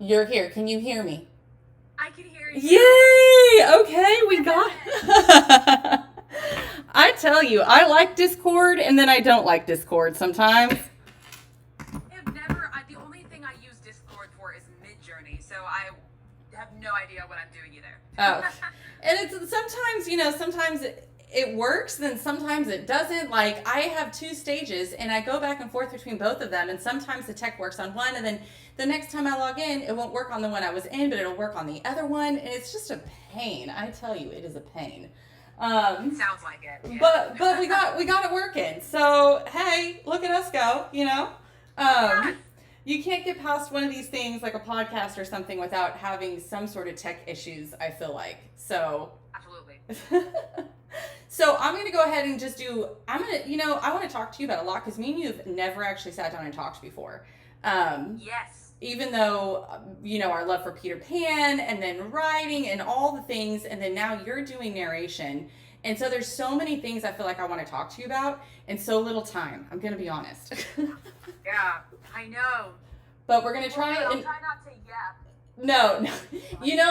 You're here. Can you hear me? I can hear you. Yay! Okay, we got. I tell you, I like Discord, and then I don't like Discord sometimes. The only thing I use Discord for is Midjourney, so I have no idea what I'm doing either. Oh, and it's sometimes, sometimes it works, then sometimes it doesn't. Like, I have two stages, and I go back and forth between both of them, and sometimes the tech works on one, and then the next time I log in, it won't work on the one I was in, but it'll work on the other one, and it's just a pain. I tell you, it is a pain. Sounds like it. Yeah. But we got it working. So hey, look at us go. You can't get past one of these things like a podcast or something without having some sort of tech issues. I feel like so. Absolutely. So I'm going to go ahead and just do. I want to talk to you about a lot because me and you have never actually sat down and talked before. Yes. Even though, our love for Peter Pan and then writing and all the things, and then now you're doing narration. And so there's so many things I feel like I want to talk to you about and so little time. I'm going to be honest. Yeah, I know. But we're going to try I'll try not to yap. No.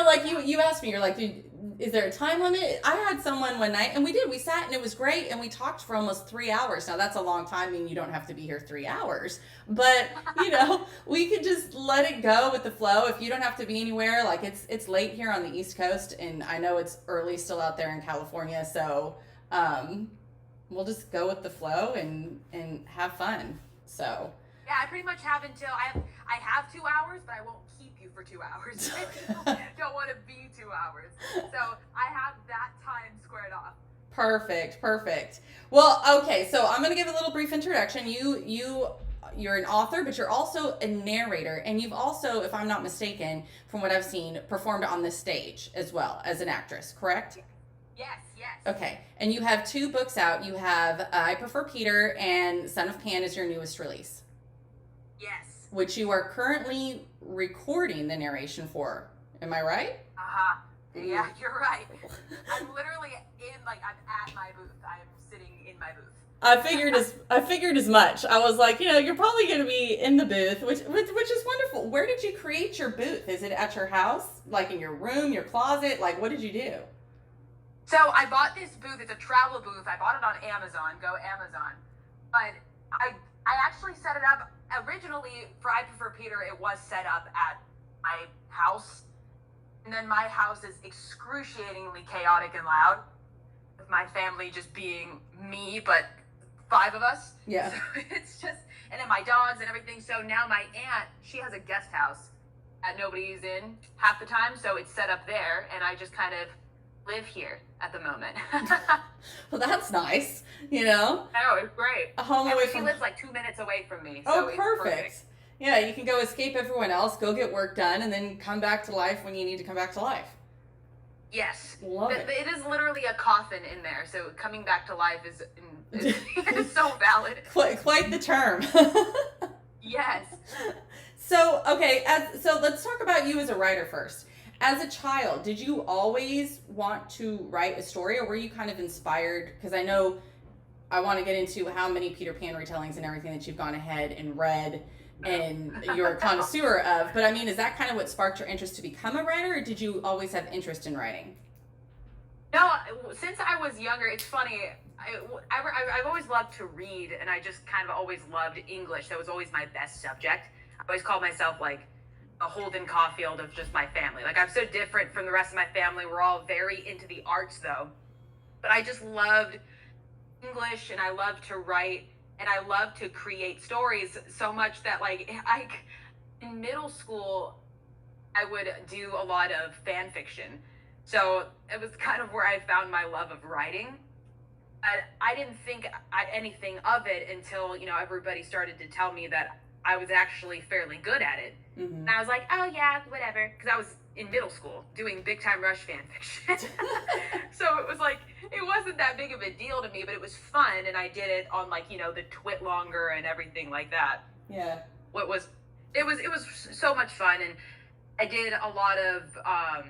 Like you asked me, you're like, dude, is there a time limit? I had someone one night, and we sat, and it was great, and we talked for almost 3 hours. Now, that's a long time, I mean, you don't have to be here 3 hours. But, we could just let it go with the flow. If you don't have to be anywhere, like, it's late here on the East Coast, and I know it's early still out there in California, so we'll just go with the flow and have fun, so... Yeah, I pretty much have until I have 2 hours, but I won't keep you for 2 hours. I don't want to be 2 hours. So I have that time squared off. Perfect. Well, okay, so I'm going to give a little brief introduction. You're an author, but you're also a narrator, and you've also, if I'm not mistaken, from what I've seen, performed on the stage as well as an actress, correct? Yes. Okay, and you have 2 books out. You have I Prefer Peter and Son of Pan is your newest release. Yes. Which you are currently recording the narration for. Am I right? Uh-huh. Yeah, you're right. I'm literally I'm at my booth. I'm sitting in my booth. I figured as much. I was like, you're probably going to be in the booth, which is wonderful. Where did you create your booth? Is it at your house? Like in your room, your closet? Like, what did you do? So I bought this booth. It's a travel booth. I bought it on Amazon. Go Amazon. But I actually set it up. Originally, for I Prefer Peter, it was set up at my house. And then my house is excruciatingly chaotic and loud. With my family just being me, but 5 of us. Yeah. So it's just, and then my dogs and everything. So now my aunt, she has a guest house that nobody's in half the time. So it's set up there. And I just kind of live here at the moment. Well, that's nice, I know, it's great. A home away She lives like 2 minutes away from me. Oh, so it's perfect. Yeah, you can go escape everyone else, go get work done, and then come back to life when you need to come back to life. Yes. Love it. It is literally a coffin in there, so coming back to life is so valid. Quite the term. Yes. So, okay, so let's talk about you as a writer first. As a child, did you always want to write a story, or were you kind of inspired? Because I know I want to get into how many Peter Pan retellings and everything that you've gone ahead and read and you're a connoisseur of. But I mean, is that kind of what sparked your interest to become a writer, or did you always have interest in writing? No, since I was younger, it's funny. I've always loved to read, and I just kind of always loved English. That was always my best subject. I always called myself like a Holden Caulfield of just my family. Like, I'm so different from the rest of my family. We're all very into the arts, though. But I just loved English, and I loved to write, and I loved to create stories so much that, like, in middle school, I would do a lot of fan fiction. So it was kind of where I found my love of writing. I didn't think anything of it until, everybody started to tell me that I was actually fairly good at it. Mm-hmm. And I was like, oh yeah, whatever. Because I was in middle school doing Big Time Rush fan fiction. So it was like, it wasn't that big of a deal to me, but it was fun. And I did it on the Twit Longer and everything like that. Yeah. It was so much fun. And I did a lot of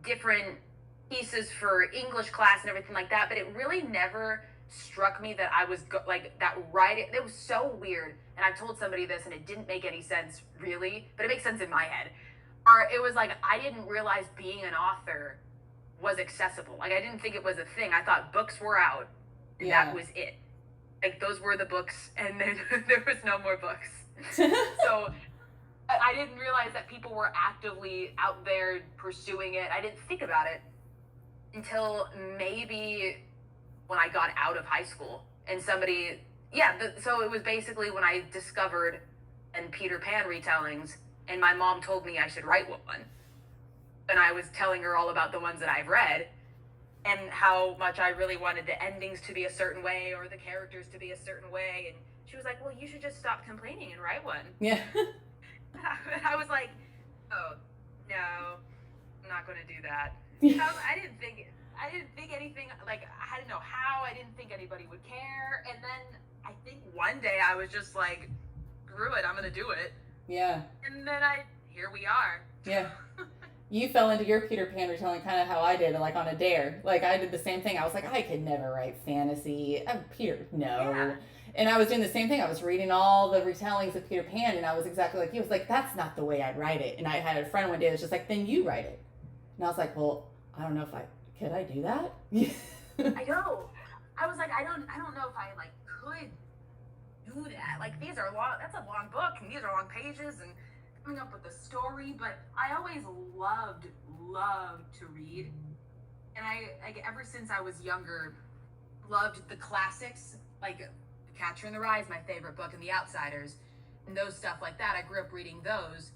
different pieces for English class and everything like that, but it really never struck me that I was that writing. It was so weird. And I've told somebody this, and it didn't make any sense really, but it makes sense in my head. Or it was like I didn't realize being an author was accessible. Like I didn't think it was a thing. I thought books were out, and that was it. Like those were the books, and then there was no more books. So I didn't realize that people were actively out there pursuing it. I didn't think about it until maybe when I got out of high school, and somebody, so it was basically when I discovered and Peter Pan retellings, and my mom told me I should write one. And I was telling her all about the ones that I've read and how much I really wanted the endings to be a certain way or the characters to be a certain way. And she was like, well, you should just stop complaining and write one. Yeah. I was like, oh, no, I'm not going to do that. I didn't think anything, like, I didn't know how, I didn't think anybody would care. And then I think one day I was just like, screw it, I'm going to do it. Yeah. And then here we are. Yeah. You fell into your Peter Pan retelling kind of how I did, like on a dare. Like I did the same thing. I was like, I could never write fantasy. Peter, no. Yeah. And I was doing the same thing. I was reading all the retellings of Peter Pan, and I was exactly like you. I was like, that's not the way I'd write it. And I had a friend one day that was just like, then you write it. And I was like, well, I don't know if could I do that? I know. I was like, I don't know if I like could do that. Like these are long. That's a long book, and these are long pages, and coming up with a story. But I always loved to read, and I ever since I was younger, loved the classics like Catcher in the Rye is my favorite book, and The Outsiders, and those stuff like that. I grew up reading those.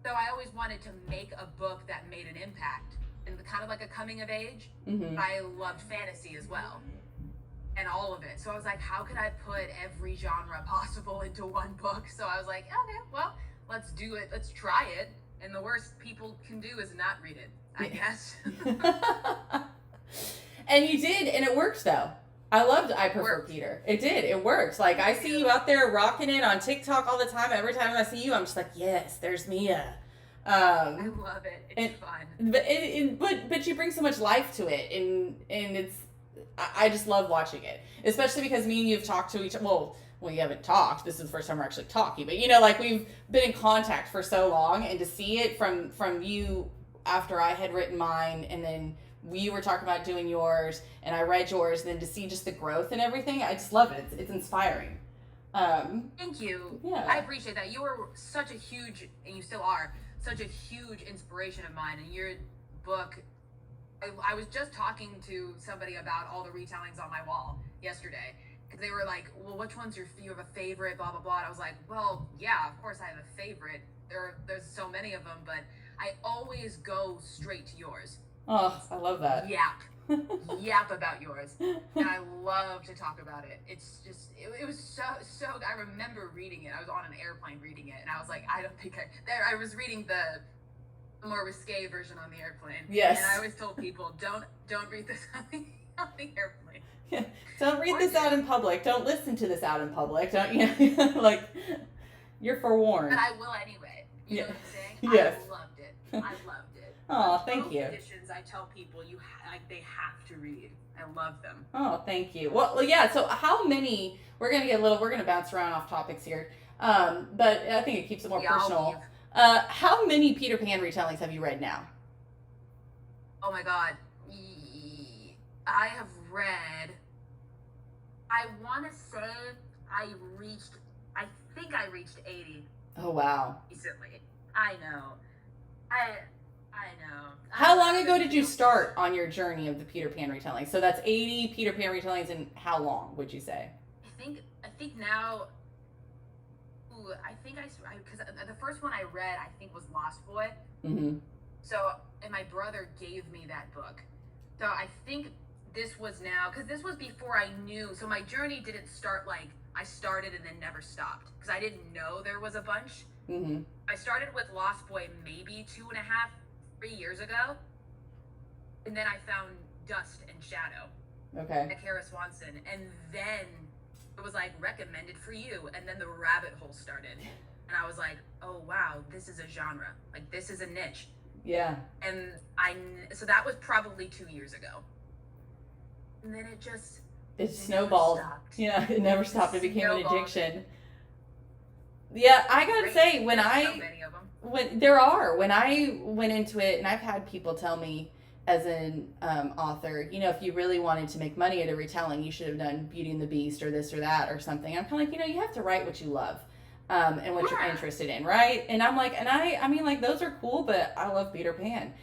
So I always wanted to make a book that made an impact, and kind of like a coming of age. Mm-hmm. I loved fantasy as well, and all of it. So I was like, how could I put every genre possible into one book? So I was like, okay, well, let's do it. Let's try it. And the worst people can do is not read it, I guess. And you did, and it worked though. I loved I Prefer Peter. It did. It works. Like, I see you out there rocking it on TikTok all the time. Every time I see you, I'm just like, yes, there's Mia. I love it. It's fun. But you bring so much life to it, and it's, I just love watching it. Especially because me and you have talked to each other. Well, you haven't talked. This is the first time we're actually talking. But, you know, like, we've been in contact for so long, and to see it from you after I had written mine, and then you were talking about doing yours, and I read yours, and then to see just the growth and everything, I just love it. It's inspiring. Thank you. Yeah. I appreciate that. You were such a huge, and you still are, such a huge inspiration of mine. And your book, I was just talking to somebody about all the retellings on my wall yesterday, because they were like, well, which one's you have a favorite, blah, blah, blah. And I was like, well, yeah, of course I have a favorite. There's so many of them, but I always go straight to yours. Oh, I love that. Yap about yours. And I love to talk about it. It's just, it was so, I remember reading it. I was on an airplane reading it, and I was like, I don't think I was reading the more risque version on the airplane. Yes. And I always told people, don't read this on the airplane. Yeah. Don't read this out in public. Don't listen to this out in public. Don't, you know, like, you're forewarned. But I will anyway. You know what I'm saying? Yes. I loved it. I loved it. Oh, thank you. Editions, I tell people they have to read. I love them. Oh, thank you. Well, yeah. So, how many? We're gonna bounce around off topics here, but I think it keeps it more personal. How many Peter Pan retellings have you read now? Oh my God, I have read. I want to say I think I reached 80. Oh wow. Recently, I know. I know. How long ago did you start on your journey of the Peter Pan retelling? So that's 80 Peter Pan retellings, and how long would you say? I think now. Ooh, I think because the first one I read I think was Lost Boy. Mm-hmm. So, and my brother gave me that book. So I think this was now, because this was before I knew. So my journey didn't start like I started and then never stopped, because I didn't know there was a bunch. Mm-hmm. I started with Lost Boy maybe 3 years ago, and then I found Dust and Shadow. Okay. By Kara Swanson, and then it was like recommended for you, and then the rabbit hole started, and I was like, oh wow, this is a genre, like this is a niche. Yeah. And so that was probably 2 years ago, and then it just it snowballed. Stopped. Yeah, it never stopped. It became an Snowballed. addiction. Yeah, I gotta Great. say, There's so many of them. when I went into it, and I've had people tell me as an author, if you really wanted to make money at a retelling, you should have done Beauty and the Beast or this or that or something. I'm kind of like, you have to write what you love, and what you're interested in, right? And I'm like, and I mean, like, those are cool, but I love Peter Pan.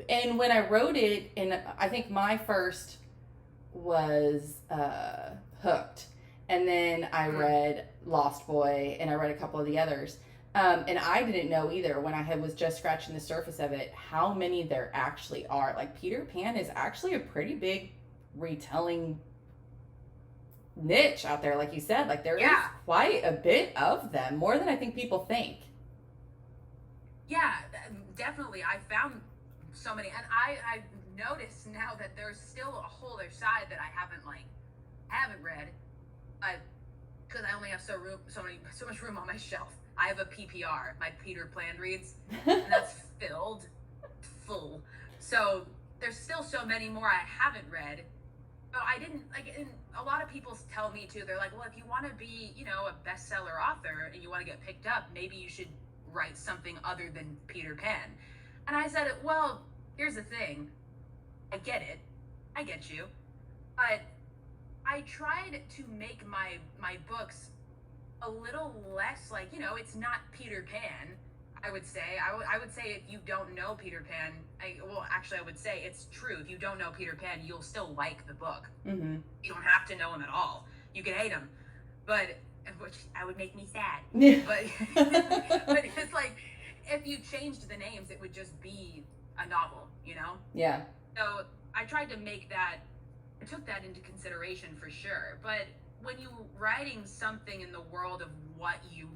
And when I wrote it, and I think my first was Hooked, and then I read Lost Boy, and I read a couple of the others. And I didn't know either when I was just scratching the surface of it how many there actually are. Like, Peter Pan is actually a pretty big retelling niche out there, like you said. Like, there is quite a bit of them, more than I think people think. Yeah, definitely. I found so many, and I noticed now that there's still a whole other side that I haven't read, but because I only have so much room on my shelf. I have a PPR, my Peter Pan reads, and that's full. So there's still so many more I haven't read. But I didn't and a lot of people tell me too. They're like, well, if you want to be, a bestseller author and you want to get picked up, maybe you should write something other than Peter Pan. And I said, well, here's the thing. I get it. I get you. But I tried to make my books a little less it's not Peter Pan. I would say I would say if you don't know Peter Pan, I would say it's true. If you don't know Peter Pan, you'll still like the book. Mm-hmm. You don't have to know him at all. You can hate him, which would make me sad. Yeah. But it's like if you changed the names, it would just be a novel, Yeah. So I tried to make that. I took that into consideration for sure, but when you're writing something in the world of what you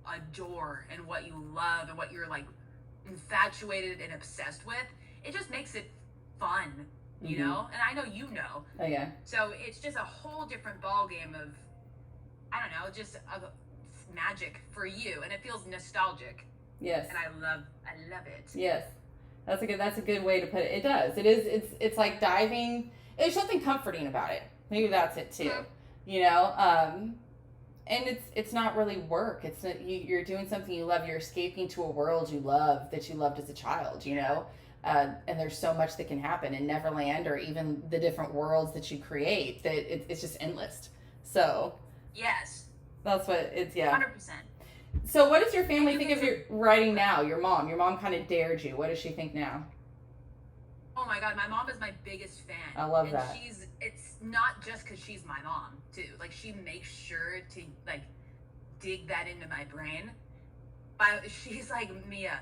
adore and what you love and what you're infatuated and obsessed with, it just makes it fun, you know? And I know Oh, yeah. So it's just a whole different ballgame of, I don't know, just magic for you, and it feels nostalgic. Yes. And I love it. Yes. That's a good way to put it. It does. It is. It's like diving. There's something comforting about it. Maybe that's it too. And it's not really work. It's not, you're doing something you love. You're escaping to a world you love that you loved as a child. And there's so much that can happen in Neverland, or even the different worlds that you create. That it's just endless. So yes, that's what it's. Yeah. 100%. So what does your family think of your writing now? Your mom kind of dared you. What does she think now? Oh my God, my mom is my biggest fan. I love that. It's not just because she's my mom too. She makes sure to dig that into my brain. But she's like, Mia,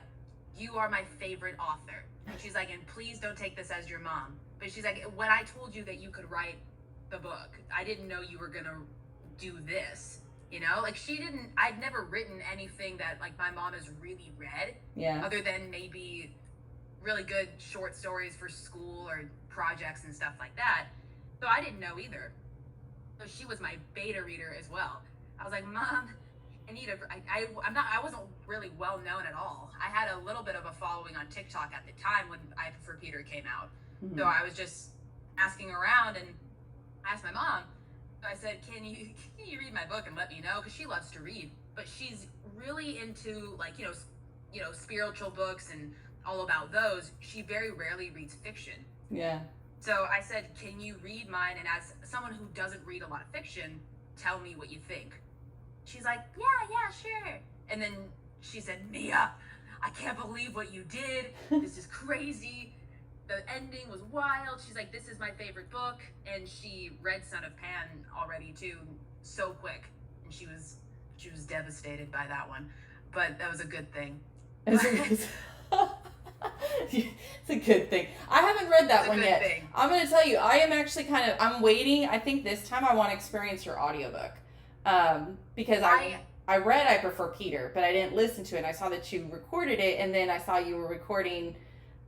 you are my favorite author. And she's like, and please don't take this as your mom. But she's like, when I told you that you could write the book, I didn't know you were gonna do this. I'd never written anything that my mom has really read. Yeah. Other than maybe really good short stories for school or projects and stuff like that. So I didn't know either. So she was my beta reader as well. I was like, Mom, I wasn't really well known at all. I had a little bit of a following on TikTok at the time when I Prefer Peter came out. Mm-hmm. So I was just asking around, and I asked my mom. So I said, can you read my book and let me know? Because she loves to read, but she's really into spiritual books and all about those. She very rarely reads fiction. Yeah. So I said, can you read mine? And as someone who doesn't read a lot of fiction, tell me what you think. She's like, yeah, sure. And then she said, Mia, I can't believe what you did. This is crazy. The ending was wild. She's like, this is my favorite book. And she read Son of Pan already too, so quick. And she was devastated by that one. But that was a good thing. It's a good thing. I haven't read that one yet. Thing. I'm going to tell you, I am actually I'm waiting. I think this time I want to experience your audiobook. Because I read I Prefer Peter, but I didn't listen to it. And I saw that you recorded it, and then I saw you were recording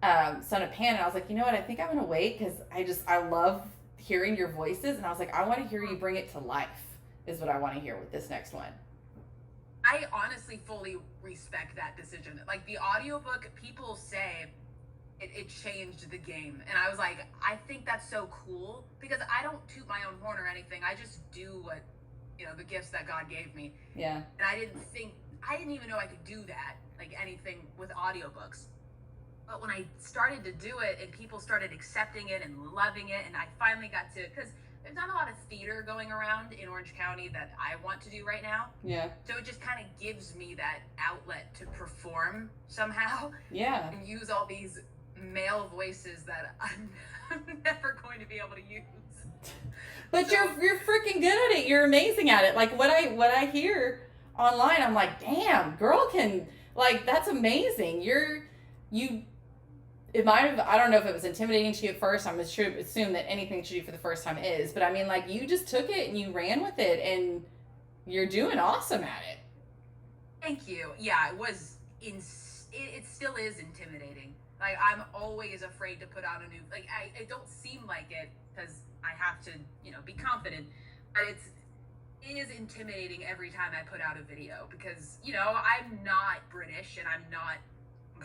Son of Pan, and I was like, you know what? I think I'm going to wait, because I love hearing your voices, and I was like, I want to hear you bring it to life, is what I want to hear with this next one. I honestly fully respect that decision. The audiobook, people say it changed the game. And I was like, I think that's so cool, because I don't toot my own horn or anything. I just do what, the gifts that God gave me. Yeah. And I didn't even know I could do that, like anything with audiobooks. But when I started to do it and people started accepting it and loving it, and I finally got to, because there's not a lot of theater going around in Orange County that I want to do right now. Yeah. So it just kind of gives me that outlet to perform somehow. Yeah. And use all these male voices that I'm never going to be able to use. But so, you're freaking good at it. You're amazing at it. Like what I hear online, I'm like, damn, girl can, like, that's amazing. It might have, I don't know if it was intimidating to you at first. I'm sure assume that anything that you do for the first time is, but I mean, like, you just took it and you ran with it, and you're doing awesome at it. Thank you. Yeah, it still is intimidating. Like, I'm always afraid to put out a new, like, I don't seem like it because I have to, be confident, but it is intimidating every time I put out a video because, I'm not British and I'm not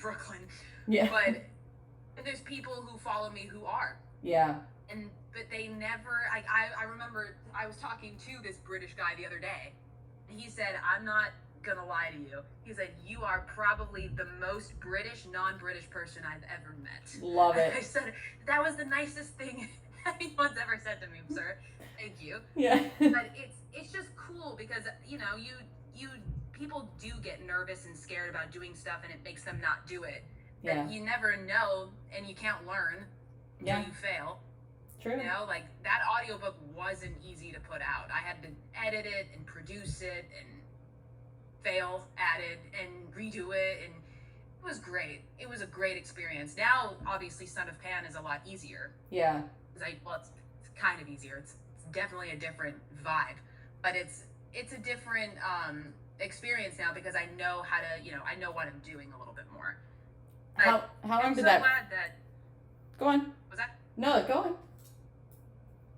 Brooklyn. Yeah. But there's people who follow me who are. Yeah. But they never, I remember I was talking to this British guy the other day, and he said, I'm not gonna lie to you. He said, you are probably the most British, non-British person I've ever met. Love it. I said, that was the nicest thing anyone's ever said to me, sir. Thank you. Yeah. But it's just cool because, you people do get nervous and scared about doing stuff, and it makes them not do it. Yeah. But you never know, and you can't learn until you fail. True. Like, that audiobook wasn't easy to put out. I had to edit it and produce it and fail at it and redo it, and it was great. It was a great experience. Now, obviously, Son of Pan is a lot easier. Yeah. It's kind of easier. It's definitely a different vibe, but it's a different experience now because I know how to, I know what I'm doing a little bit more. How long did that? I'm glad that. Go on. Was that? No, go on.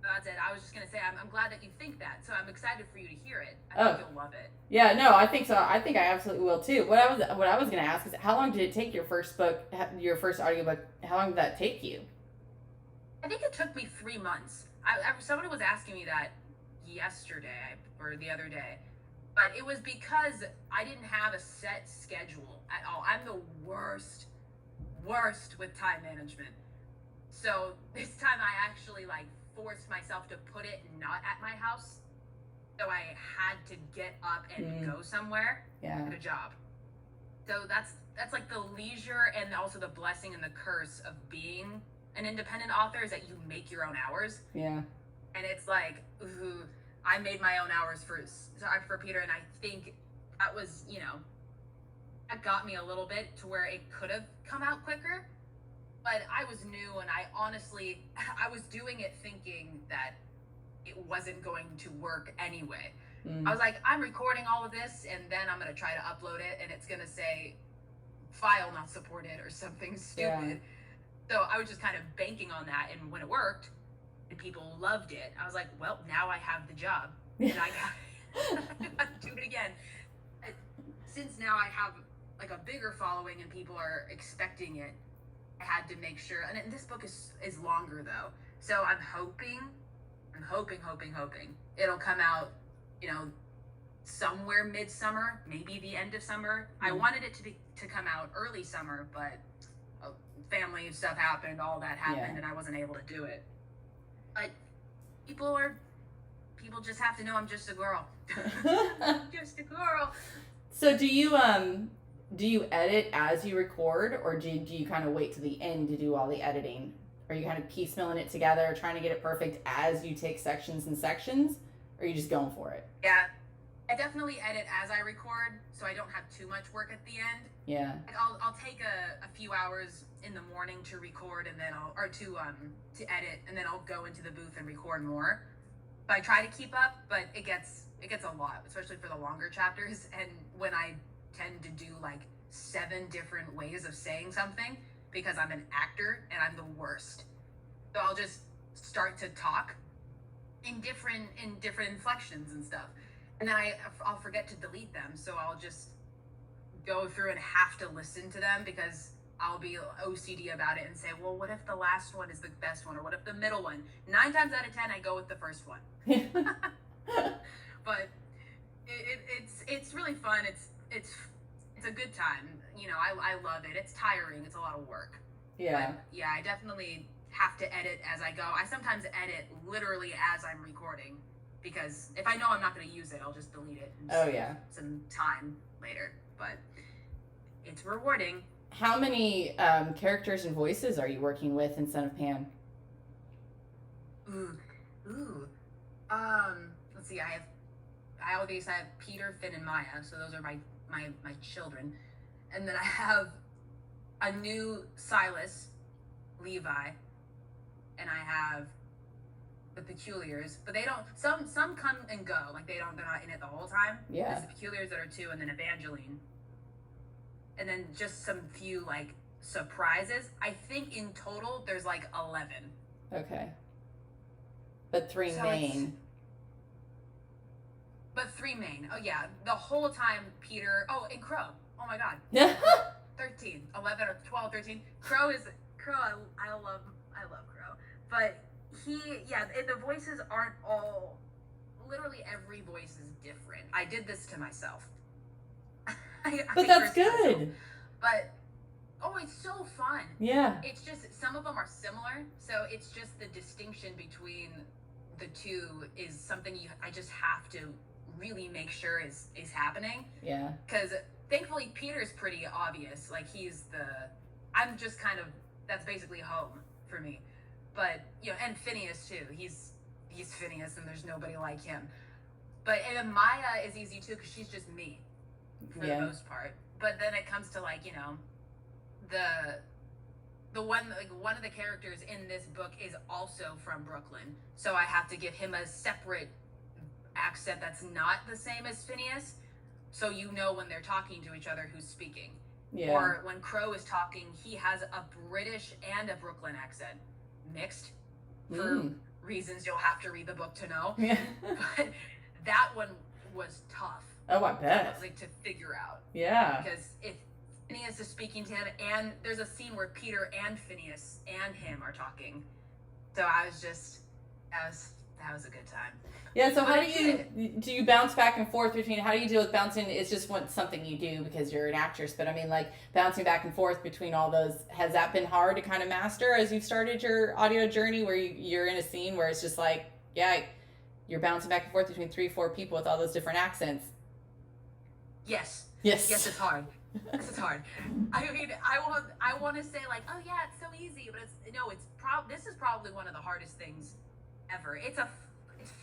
That's it. I was just gonna say I'm glad that you think that, so I'm excited for you to hear it. I think you'll love it. Yeah, no, I think so. I think I absolutely will too. What I was gonna ask is, how long did it take your first audiobook? How long did that take you? I think it took me 3 months. Somebody was asking me that yesterday or the other day, but it was because I didn't have a set schedule at all. I'm the worst with time management. So this time I actually forced myself to put it not at my house. So I had to get up and go somewhere. Yeah. At a job. So that's like the leisure and also the blessing and the curse of being an independent author is that you make your own hours. Yeah. And it's like, ooh, I made my own hours for Peter, and I think that was, that got me a little bit to where it could have come out quicker. But I was new, and I was doing it thinking that it wasn't going to work anyway. I was like, I'm recording all of this, and then I'm going to try to upload it, and it's going to say file not supported or something stupid. Yeah. So I was just kind of banking on that, and when it worked, and people loved it, I was like, well, now I have the job, and I got to do it again. Since now I have a bigger following and people are expecting it, I had to make sure, and this book is longer though, so I'm hoping it'll come out, somewhere midsummer, maybe the end of summer. I wanted it to come out early summer, but family stuff happened, all that happened, and I wasn't able to do it. But people just have to know I'm just a girl. Just a girl. So do you edit as you record, or do you kind of wait to the end to do all the editing? Are you kind of piecemealing it together, trying to get it perfect as you take sections and sections, or are you just going for it? Yeah, I definitely edit as I record, so I don't have too much work at the end. Yeah. I'll take a few hours in the morning to record, and then to edit, and then I'll go into the booth and record more. But I try to keep up, but it gets a lot, especially for the longer chapters, and when I tend to do 7 different ways of saying something because I'm an actor and I'm the worst. So I'll just start to talk in different inflections and stuff, and then I'll forget to delete them. So I'll just go through and have to listen to them because I'll be OCD about it and say, well, what if the last one is the best one, or what if the middle one? 9 times out of 10, I go with the first one. But it's really fun. It's a good time. You know, I love it. It's tiring. It's a lot of work. Yeah. But yeah, I definitely have to edit as I go. I sometimes edit literally as I'm recording, because if I know I'm not going to use it, I'll just delete it. And some time later. But it's rewarding. How many characters and voices are you working with in Son of Pan? Let's see. I have Peter, Finn, and Maya. So those are my children. And then I have a new Silas, Levi, and I have the Peculiars. But they don't. Some come and go. Like they're not in it the whole time. Yeah. There's the Peculiars that are 2, and then Evangeline. And then just some few like surprises. I think in total there's like 11. Okay. But 3 main. But 3 main. Oh yeah, the whole time Peter. Oh, and Crow. Oh my God. 13, 11, or 12, 13. Crow. I love Crow. But the voices aren't all. Literally every voice is different. I did this to myself. But that's good. But it's so fun. Yeah. It's just some of them are similar, so it's just the distinction between the two is something I just have to really make sure is happening. Yeah. Because thankfully Peter's pretty obvious. Like I'm just kind of, that's basically home for me. But and Phineas too. He's Phineas, and there's nobody like him. But and then Maya is easy too, because she's just me. For the most part. But then it comes to the one of the characters in this book is also from Brooklyn, so I have to give him a separate accent that's not the same as Phineas, so when they're talking to each other who's speaking. Yeah. Or when Crow is talking, he has a British and a Brooklyn accent mixed for reasons you'll have to read the book to know. Yeah. But that one was tough. Oh, I bet. To figure out. Yeah. Because if Phineas is speaking to him, and there's a scene where Peter and Phineas and him are talking. So I was just, that was a good time. Yeah, so how do you bounce back and forth between, how do you deal with bouncing? It's just something you do because you're an actress, but I mean, like, bouncing back and forth between all those, has that been hard to kind of master as you've started your audio journey, where you're in a scene where it's just like, you're bouncing back and forth between 3-4 people with all those different accents? Yes, it's hard. Yes, it's hard. I mean, I want to say like, oh yeah, it's so easy, but this is probably one of the hardest things ever. It's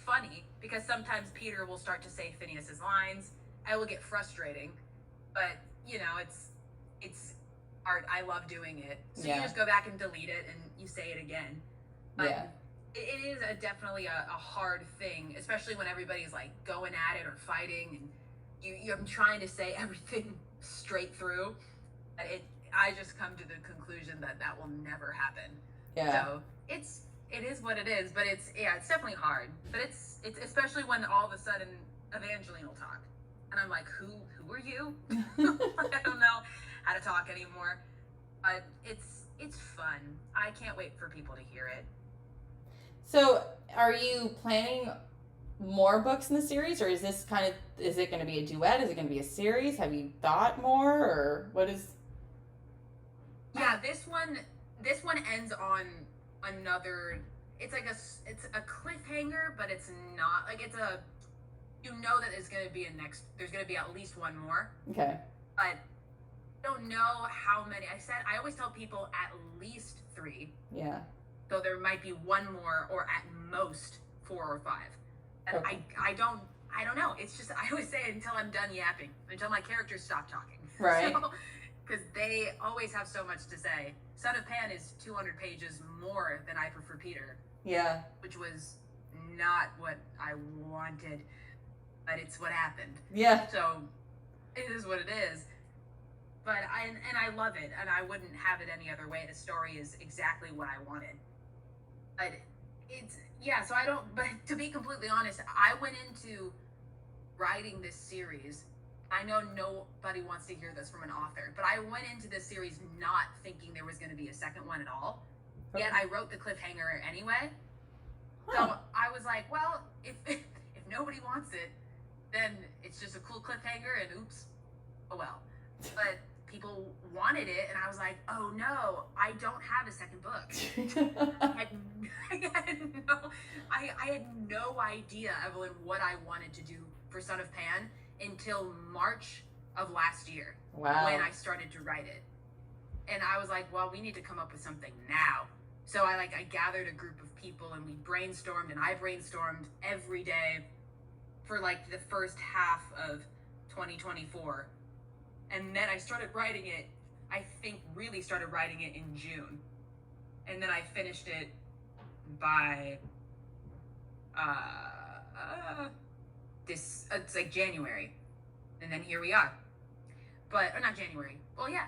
funny because sometimes Peter will start to say Phineas's lines. I will get frustrating, but it's art. I love doing it. So you just go back and delete it and you say it again. But it is definitely a hard thing, especially when everybody's like going at it or fighting, and you're trying to say everything straight through. I just come to the conclusion that will never happen. Yeah. So it is what it is, but it's definitely hard. But it's especially when all of a sudden Evangeline will talk, and I'm like, who are you? I don't know how to talk anymore. But it's fun. I can't wait for people to hear it. So, are you planning more books in the series, or is it going to be a duet? Is it going to be a series? Have you thought more, or what is? Yeah, this one ends on another. It's a cliffhanger, but it's not like it's a. That there's going to be there's going to be at least one more. Okay. But I don't know how many. I always tell people at least 3. Yeah. So there might be one more, or at most 4 or 5. And okay. I don't know. It's just, I always say it until I'm done yapping, until my characters stop talking. Right. Because they always have so much to say. Son of Pan is 200 pages more than I Prefer Peter. Yeah. Which was not what I wanted, but it's what happened. Yeah. So it is what it is. But I love it, and I wouldn't have it any other way. The story is exactly what I wanted. But so but to be completely honest, I went into writing this series I know nobody wants to hear this from an author, but I went into this series not thinking there was going to be a second one at all. Okay. Yet I wrote the cliffhanger anyway. Huh. So I was like, well, if nobody wants it, then it's just a cool cliffhanger and oops, oh well. But people wanted it, and I was like, oh no, I don't have a second book. I had no idea, Evelyn, what I wanted to do for Son of Pan until March of last year. Wow. When I started to write it. And I was like, well, we need to come up with something now. So I gathered a group of people and we brainstormed, and I brainstormed every day for like the first half of 2024. And then I started writing it, I think really started writing it in June. And then I finished it by it's like January. And then here we are. But or not January. Well, yeah.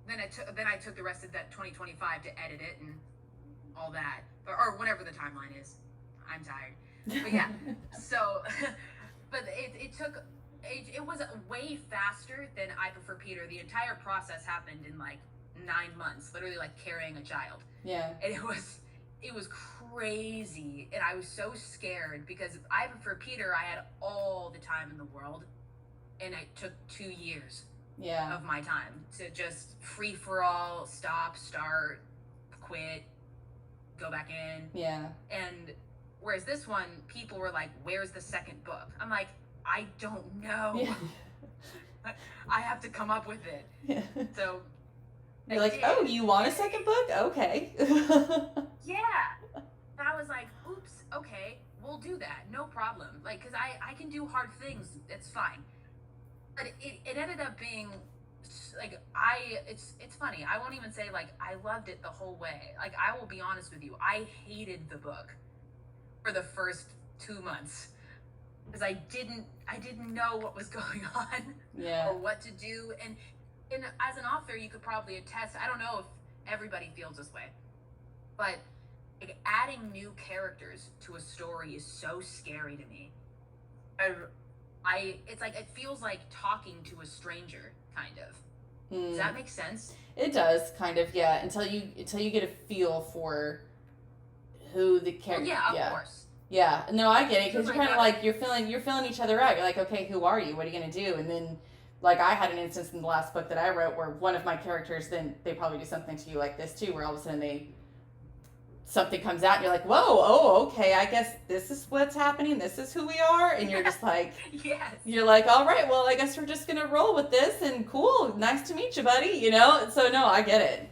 Then I took the rest of that 2025 to edit it and all that, or whatever the timeline is. I'm tired, but yeah. So, but it was way faster than I Prefer Peter. The entire process happened in like 9 months, literally like carrying a child. Yeah. And it was crazy, and I was so scared because I Prefer Peter, I had all the time in the world, and it took 2 years. Yeah. Of my time to just free for all, stop, start, quit, go back in. Yeah. And whereas this one, people were like, where's the second book? I'm like, I don't know. Yeah. I have to come up with it. Yeah. So you're like, oh, you want a second book? Okay. Yeah. And I was like, oops, okay, we'll do that. No problem. Like, because I can do hard things. It's fine. But it ended up being like it's funny. I won't even say like I loved it the whole way. Like, I will be honest with you, I hated the book for the first 2 months because I didn't know what was going on. Yeah. Or what to do. And as an author, you could probably attest. I don't know if everybody feels this way, but like adding new characters to a story is so scary to me. It's like it feels like talking to a stranger, kind of. Does that make sense? It does, kind of, yeah. Until you get a feel for who the character. Well, yeah, of course. Yeah, no, I get it because you're my kind of like you're feeling each other out. You're like, okay, who are you? What are you gonna do? And then, like, I had an instance in the last book that I wrote where one of my characters, then they probably do something to you like this too, where all of a sudden something comes out and you're like, whoa, oh, okay, I guess this is what's happening, this is who we are, and you're just like, yes. You're like, all right, well, I guess we're just gonna roll with this, and cool, nice to meet you, buddy, you know? So no, I get it.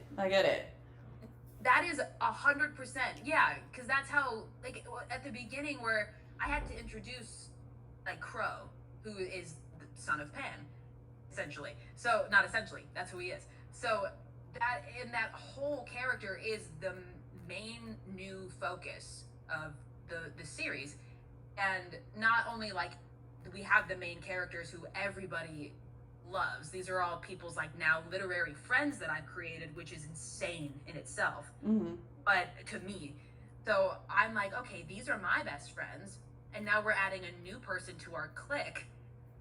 That is 100%, yeah, because that's how, like, at the beginning where I had to introduce, like, Crow, who is the son of Pan, essentially. So, not essentially, that's who he is. So, that whole character is the main new focus of the series. And not only like we have the main characters who everybody loves, these are all people's like now literary friends that I've created, which is insane in itself. Mm-hmm. But to me, so I'm like, okay, these are my best friends, and now we're adding a new person to our clique.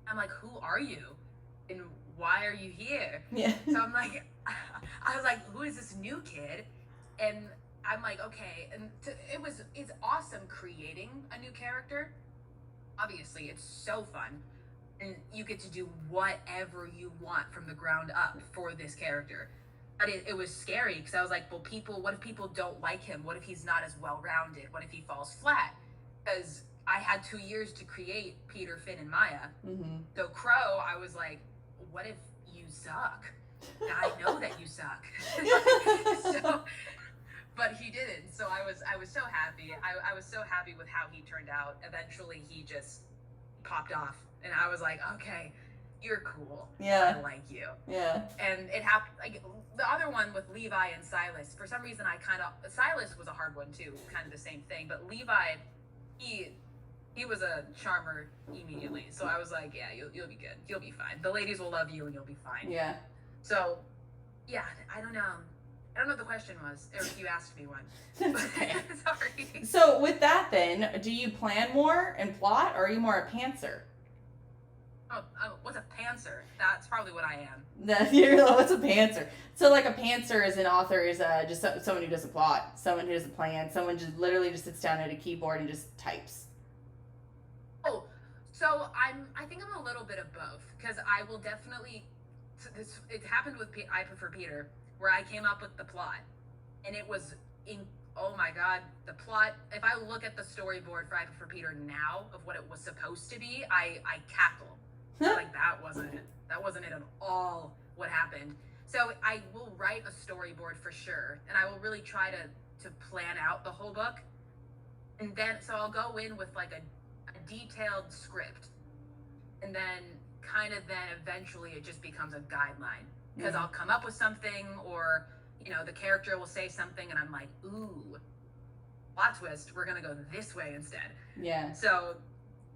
I'm like, who are you and why are you here? Yeah. So I'm like, I was like, who is this new kid? And I'm like, okay, and it's awesome creating a new character. Obviously, it's so fun, and you get to do whatever you want from the ground up for this character. But it was scary because I was like, well, what if people don't like him? What if he's not as well-rounded? What if he falls flat? Because I had 2 years to create Peter, Finn, and Maya. Mm-hmm. So Crow, I was like, what if you suck? And I know that you suck. So, but he didn't. So I was so happy. I was so happy with how he turned out. Eventually, he just popped off, and I was like, okay, you're cool. Yeah. I like you. Yeah. And it happened, like, the other one with Levi and Silas, for some reason Silas was a hard one too, kind of the same thing, but Levi, he was a charmer immediately. So I was like, yeah, you'll be good. You'll be fine. The ladies will love you and you'll be fine. Yeah. So, yeah, I don't know what the question was, or if you asked me one. Okay. Sorry. So with that then, do you plan more and plot, or are you more a pantser? What's a pantser? That's probably what I am. What's a pantser? So like a pantser as an author is just someone who does a plot, someone who does a plan, someone just literally just sits down at a keyboard and just types. Oh, so I think I'm a little bit of both, because I will definitely. So it happened with I Prefer Peter, where I came up with the plot, and it was in. Oh my God, the plot. If I look at the storyboard for I Prefer Peter now of what it was supposed to be, I cackle. Like that wasn't it at all what happened. So I will write a storyboard for sure, and I will really try to plan out the whole book, and then so I'll go in with like a detailed script, and then eventually it just becomes a guideline, because I'll come up with something, or the character will say something and I'm like, ooh, plot twist, we're gonna go this way instead. Yeah. So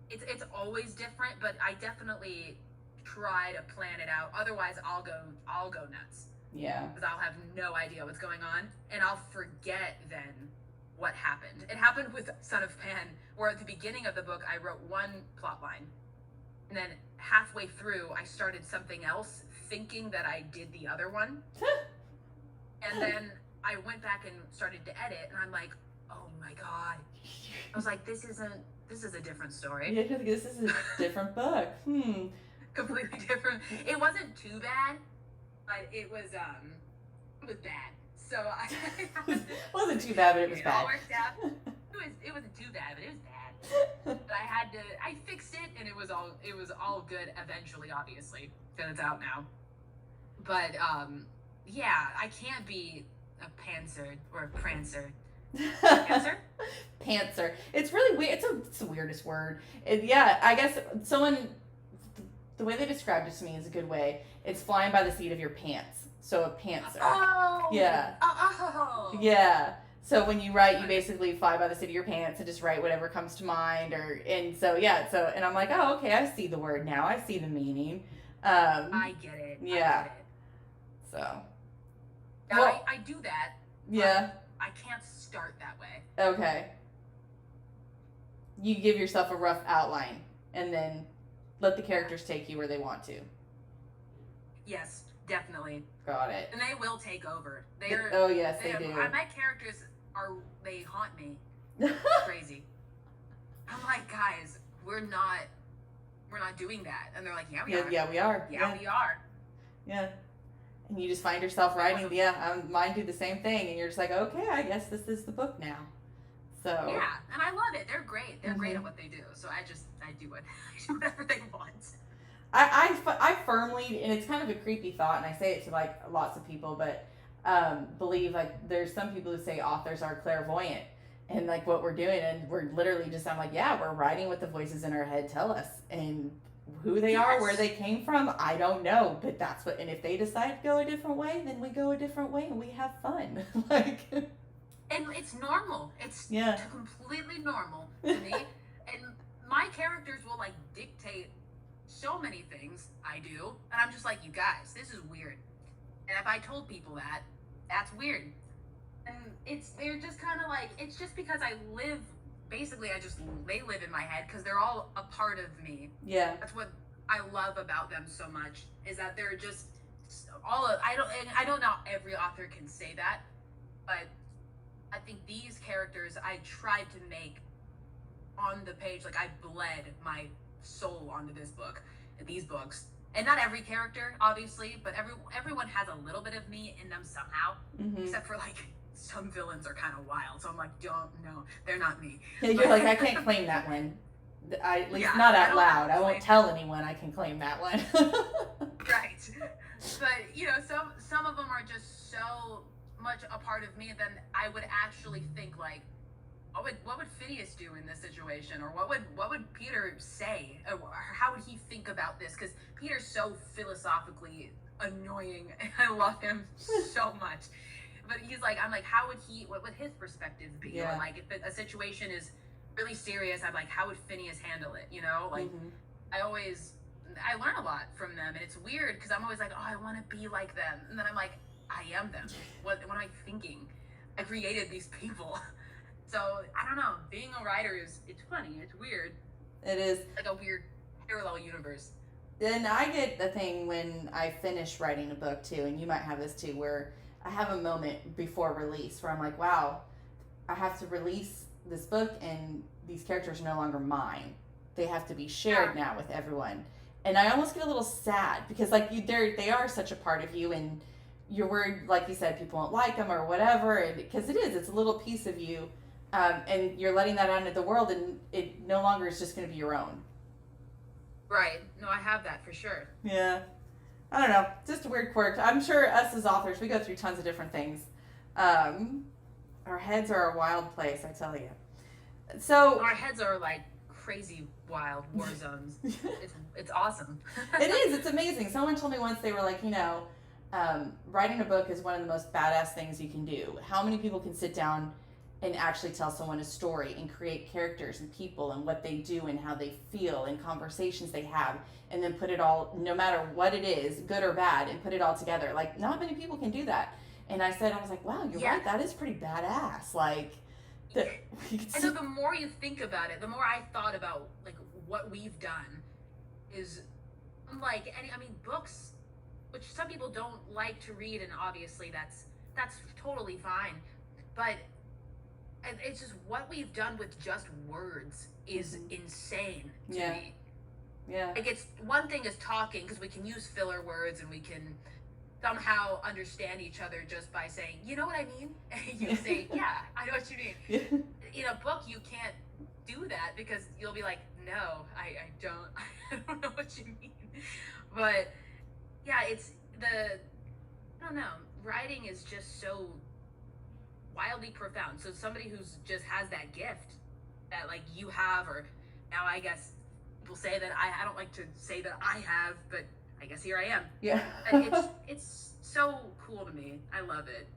it's always different, but I definitely try to plan it out. Otherwise I'll go nuts. Yeah. Because I'll have no idea what's going on, and I'll forget then what happened. It happened with Son of Pan, where at the beginning of the book I wrote one plot line, and then halfway through I started something else thinking that I did the other one. And then I went back and started to edit, and I'm like, oh my God. I was like, this is a different story. Yeah, this is a different book. Completely different. It wasn't too bad, but it was bad. So it wasn't too bad, but it was bad. All worked out. It wasn't too bad, but it was bad. But I fixed it, and it was all good eventually, obviously, because it's out now. But yeah, I can't be a pantser or a prancer. Pantser? Pantser. It's really weird. It's the weirdest word. Yeah, I guess the way they described it to me is a good way. It's flying by the seat of your pants. So a pantser. Oh. Yeah. Oh. Yeah. So when you write, you basically fly by the seat of your pants and just write whatever comes to mind, and I'm like, oh, okay, I see the word now. I see the meaning. I get it. Yeah. I get it. So. Well, I do that. Yeah. I can't start that way. Okay. You give yourself a rough outline, and then let the characters take you where they want to. Yes, definitely. Got it. And they will take over. They do. My characters they haunt me. It's crazy. I'm like, guys, we're not doing that. And they're like, yeah, we are. Yeah, we are. Yeah, we are. Yeah. And you just find yourself writing, mine do the same thing, and you're just like, okay, I guess this is the book now. So. Yeah, and I love it. They're great. They're great at what they do. So I do whatever they want. I firmly, and it's kind of a creepy thought, and I say it to like lots of people, but believe like there's some people who say authors are clairvoyant, and like what we're doing, and we're literally just, I'm like, yeah, we're writing what the voices in our head tell us, and who they are, where they came from, I don't know, but that's what, and if they decide to go a different way, then we go a different way, and we have fun. Like, and it's normal. It's completely normal to me. And my characters will like dictate so many things I do, and I'm just like, you guys, this is weird. And if I told people that, that's weird. And they're just kind of like, it's just because they live in my head, because they're all a part of me. Yeah. That's what I love about them so much, is that they're just I don't know every author can say that, but I think these characters I tried to make on the page, like I bled my soul onto these books. And not every character, obviously, but everyone has a little bit of me in them somehow, except for like some villains are kind of wild, so I'm like, don't, no, they're not me. Yeah, you're like, I can't claim that one. At least not out loud. I won't tell anyone I can claim that one. Right. But, some of them are just so much a part of me that I would actually think like, what would Phineas do in this situation, or what would Peter say, or how would he think about this? Because Peter's so philosophically annoying, and I love him so much. But I'm like, how would what would his perspective be? Yeah. Or like, if a situation is really serious, I'm like, how would Phineas handle it? Like, I learn a lot from them, and it's weird because I'm always like, oh, I want to be like them, and then I'm like, I am them. What am I thinking? I created these people. So I don't know. Being a writer it's funny. It's weird. It is like a weird parallel universe. then I get the thing when I finish writing a book too, and you might have this too, where I have a moment before release where I'm like, wow, I have to release this book and these characters are no longer mine. They have to be shared now with everyone. And I almost get a little sad because like they are such a part of you, and you're worried, like you said, people won't like them or whatever, and because it's a little piece of you, and you're letting that out into the world, and it no longer is just going to be your own. Right. No, I have that for sure. Yeah. I don't know. Just a weird quirk. I'm sure us as authors, we go through tons of different things. Our heads are a wild place, I tell you. So our heads are like crazy wild war zones. It's awesome. It is. It's amazing. Someone told me once, they were like, writing a book is one of the most badass things you can do. How many people can sit down and actually tell someone a story and create characters and people and what they do and how they feel and conversations they have, and then put it all, no matter what it is, good or bad, and put it all together. Like, not many people can do that. And I was like, wow, you're right. That is pretty badass. Like, so the more you think about it, the more I thought about like what we've done is, I'm like, I mean, books, which some people don't like to read, and obviously that's totally fine, but it's just what we've done with just words is insane to me. Yeah. Like, it's one thing is talking, because we can use filler words and we can somehow understand each other just by saying, you know what I mean? And you say, yeah, I know what you mean. Yeah. In a book, you can't do that because you'll be like, no, I don't know what you mean. But yeah, I don't know, writing is just so wildly profound. So somebody who's just has that gift that like you have, or now I guess people say that I don't like to say that I have, but I guess here I am. Yeah. It's so cool to me. I love it.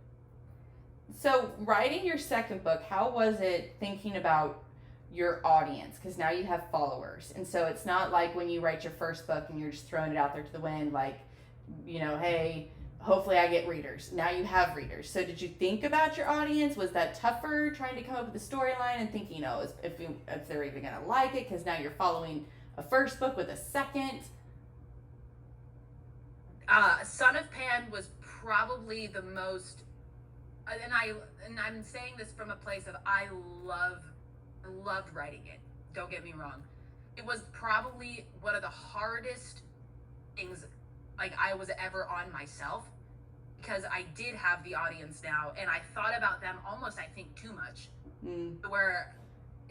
So writing your second book, how was it thinking about your audience? Because now you have followers, and so it's not like when you write your first book and you're just throwing it out there to the wind, like, hey, hopefully I get readers. Now you have readers. So did you think about your audience? Was that tougher trying to come up with a storyline and thinking, if they're even going to like it? Because now you're following a first book with a second. Son of Pan was probably the most, and I'm saying this from a place of I loved writing it. Don't get me wrong. It was probably one of the hardest things like I was ever on myself, because I did have the audience now, and I thought about them almost, I think, too much. Where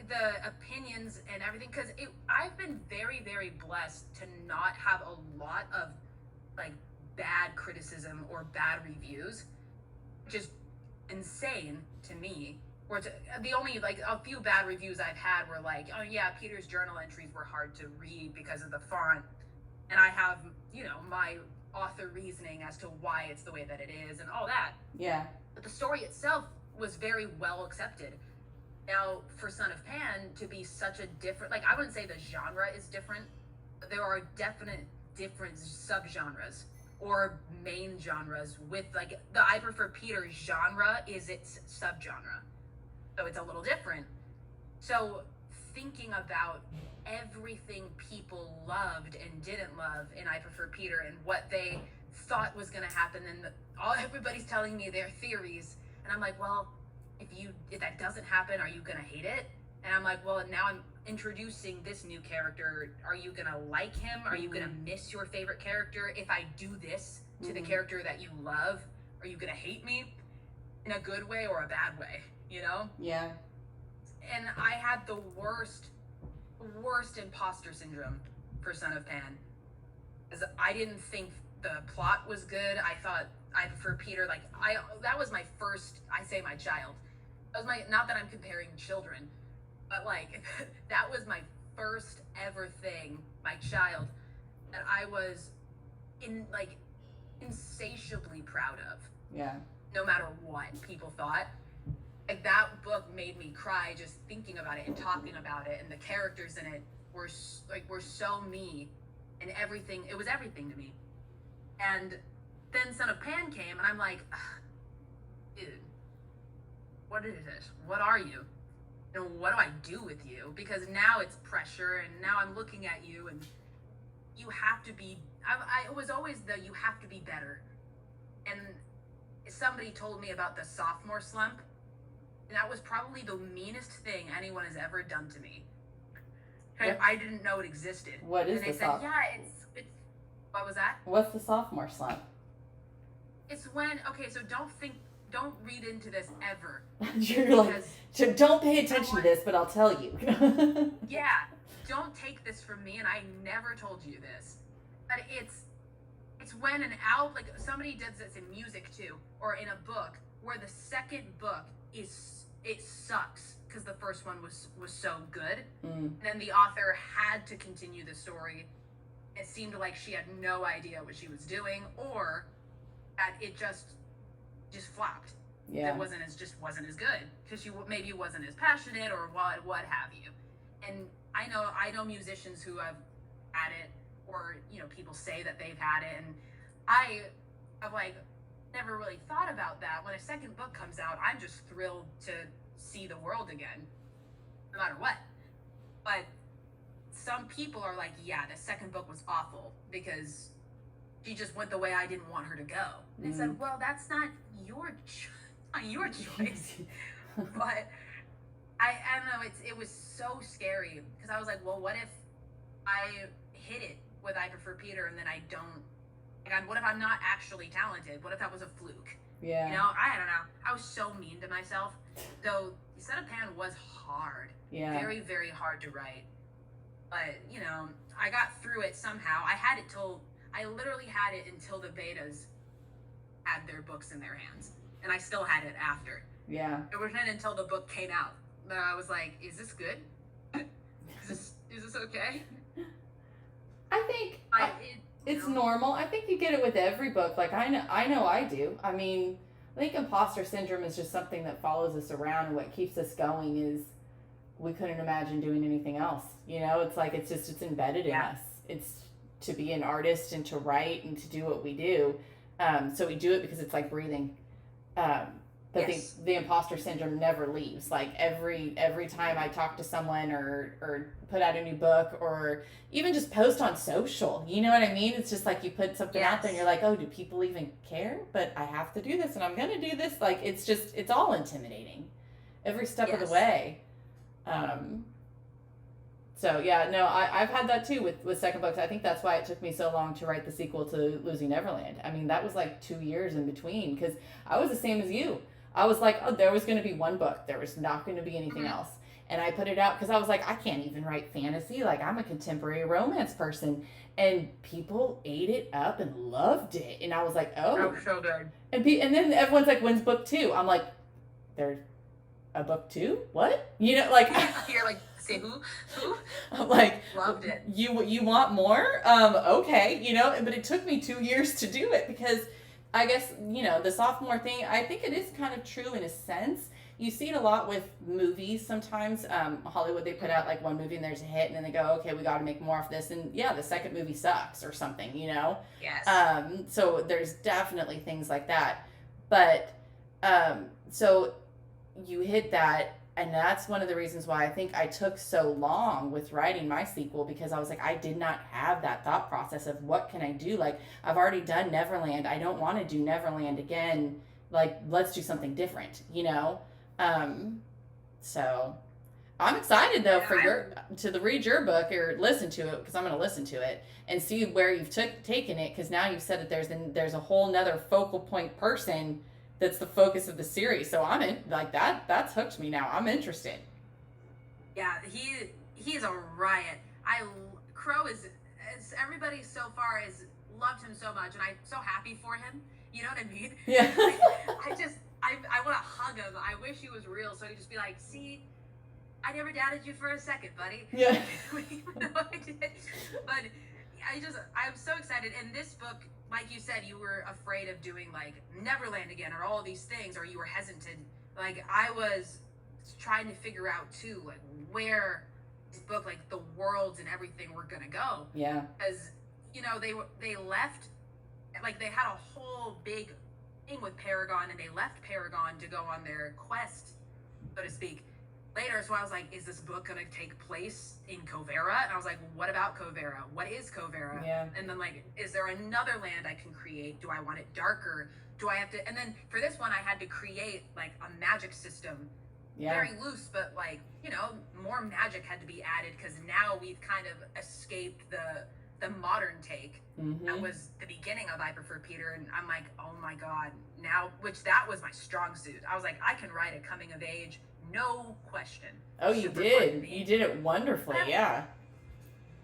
the opinions and everything, because I've been very, very blessed to not have a lot of like bad criticism or bad reviews, which is insane to me. Or the only like a few bad reviews I've had were like, oh yeah, Peter's journal entries were hard to read because of the font, and I have my author reasoning as to why it's the way that it is and all that. Yeah. But the story itself was very well accepted. Now, for Son of Pan to be such a different, like, I wouldn't say the genre is different, but there are definite different subgenres or main genres with, like, the I Prefer Peter genre is its subgenre. So it's a little different. So thinking about everything people loved and didn't love in I Prefer Peter and what they thought was going to happen, and everybody's telling me their theories, and I'm like, well, if that doesn't happen, are you going to hate it? And I'm like, well, now I'm introducing this new character. Are you going to like him? Are you going to miss your favorite character? If I do this to the character that you love, are you going to hate me in a good way or a bad way? Yeah. And I had the worst imposter syndrome for Son of Pan, because I didn't think the plot was good. I thought I Prefer Peter, like, that was my first, I say my child. That was not that I'm comparing children, but like, that was my first ever thing, my child, that I was insatiably proud of. Yeah. No matter what people thought. Like, that book made me cry just thinking about it and talking about it, and the characters in it were so me, and everything. It was everything to me. And then Son of Pan came, and I'm like, dude, what is this? What are you? And what do I do with you? Because now it's pressure, and now I'm looking at you, and you have to be, I was always the you have to be better. And somebody told me about the sophomore slump, and that was probably the meanest thing anyone has ever done to me. I didn't know it existed. What is and they the said, yeah, it's what was that? What's the sophomore slump? It's when, okay, so don't read into this ever. You're like, don't pay attention to this, but I'll tell you. Yeah, don't take this from me, and I never told you this. But it's when an album, like somebody does this in music too, or in a book, where the second book it sucks because the first one was so good. And then the author had to continue the story. It seemed like she had no idea what she was doing, or that it just flopped. Yeah. It wasn't as good because she maybe wasn't as passionate or what have you. And I know musicians who have had it, or people say that they've had it, and I've like never really thought about that. When a second book comes out, I'm just thrilled to see the world again, no matter what. But some people are like, yeah, the second book was awful because she just went the way I didn't want her to go. And I said, well, that's not your choice. But I don't know, it was so scary because I was like, well, what if I hit it with I Prefer Peter and then I don't, what if I'm not actually talented? What if that was a fluke? Yeah. I don't know. I was so mean to myself. Though Set of Pan was hard. Yeah. Very, very hard to write. But, I got through it somehow. I literally had it until the betas had their books in their hands. And I still had it after. Yeah. It wasn't until the book came out that I was like, is this good? Is this okay? I think it's normal. I think you get it with every book. Like I know I do. I mean, I think imposter syndrome is just something that follows us around, and what keeps us going is we couldn't imagine doing anything else. It's like it's embedded in us. It's to be an artist and to write and to do what we do. So we do it because it's like breathing. But Yes. the imposter syndrome never leaves. Like every time I talk to someone or put out a new book or even just post on social, you know what I mean? It's just like you put something out there and you're like, oh, do people even care? But I have to do this and I'm going to do this. Like, it's all intimidating every step of the way. So yeah, no, I've had that too with second books. I think that's why it took me so long to write the sequel to Losing Neverland. I mean, that was like 2 years in between because I was the same as you. I was like, oh, there was going to be one book. There was not going to be anything else. And I put it out because I was like, I can't even write fantasy. Like, I'm a contemporary romance person. And people ate it up and loved it. And I was like, oh. Oh, so good. And then everyone's like, when's book 2? I'm like, there's a book 2? What? You're like, say who? I'm like, loved it. You want more? Okay, but it took me 2 years to do it because I guess, the sophomore thing, I think it is kind of true in a sense. You see it a lot with movies sometimes. Hollywood, they put out like one movie and there's a hit and then they go, okay, we got to make more of this. And yeah, the second movie sucks or something, Yes. So there's definitely things like that. But, so you hit that. And that's one of the reasons why I think I took so long with writing my sequel, because I was like, I did not have that thought process of what can I do? Like, I've already done Neverland. I don't want to do Neverland again. Like, let's do something different, So I'm excited though to read your book or listen to it, because I'm going to listen to it and see where you've taken it. Because now you've said that there's a whole nother focal point person that's the focus of the series. So I'm in, like, that's hooked me now. I'm interested. Yeah, he's a riot. Crow is everybody so far has loved him so much, and I'm so happy for him. You know what I mean? Yeah. I want to hug him. I wish he was real, so he'd just be like, see, I never doubted you for a second, buddy. Yeah. I did. But I'm so excited. And this book, like you said, you were afraid of doing like Neverland again or all these things, or you were hesitant. Like, I was trying to figure out too, like, where this book, like the worlds and everything were gonna go. Yeah. Because they left, like, they had a whole big thing with Paragon, and they left Paragon to go on their quest, so to speak. later, so I was like, is this book going to take place in Covera? And I was like, what about Covera? What is Covera? Yeah. And then, like, is there another land I can create? Do I want it darker? Do I have to? And then for this one, I had to create, like, a magic system. Yeah. Very loose, but, like, you know, more magic had to be added because now we've kind of escaped the modern take. Mm-hmm. That was the beginning of I Prefer Peter, and I'm like, oh my god, now, which that was my strong suit. I was like, I can write a coming of age, no question. Oh, you Super did. fun to me. You did it wonderfully, yeah.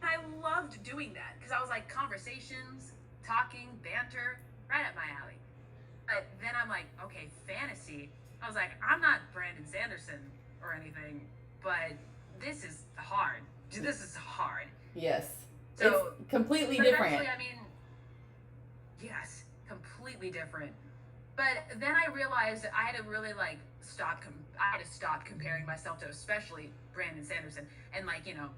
I loved doing that because I was like, conversations, talking, banter, right up my alley. But then I'm like, okay, fantasy. I was like, I'm not Brandon Sanderson or anything, but this is hard. This is hard. Yes. So it's completely but different. eventually, I mean, yes, completely different. But then I realized that I had to really like I had to stop comparing myself to especially Brandon Sanderson and like, you know,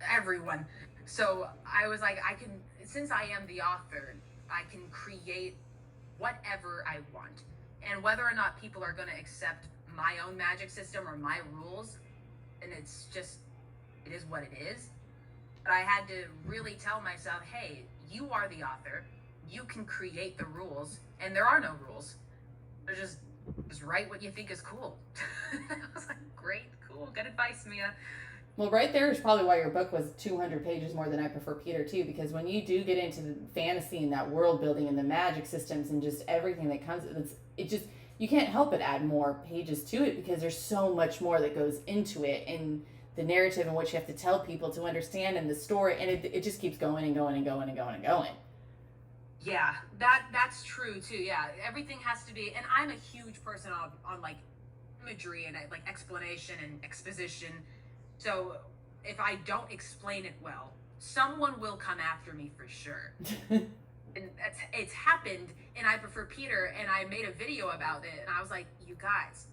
everyone. So I was like, I can, since I am the author, I can create whatever I want. And whether or not people are going to accept my own magic system or my rules, and it's just, it is what it is. But I had to really tell myself, hey, you are the author. You can create the rules, and there are no rules. They're just write what you think is cool. I was like, great, cool, good advice, Mia. Well, right there is probably why your book was 200 pages more than I Prefer Peter, too, because when you do get into the fantasy and that world building and the magic systems and just everything that comes, it just, you can't help but add more pages to it because there's so much more that goes into it and the narrative and what you have to tell people to understand and the story, and it just keeps going and going and going and going and going. Yeah, that's true too. Yeah, everything has to be, and I'm a huge person on like imagery and like explanation and exposition. So if I don't explain it well, someone will come after me for sure. And it's happened, and I Prefer Peter, and I made a video about it, and I was like, you guys,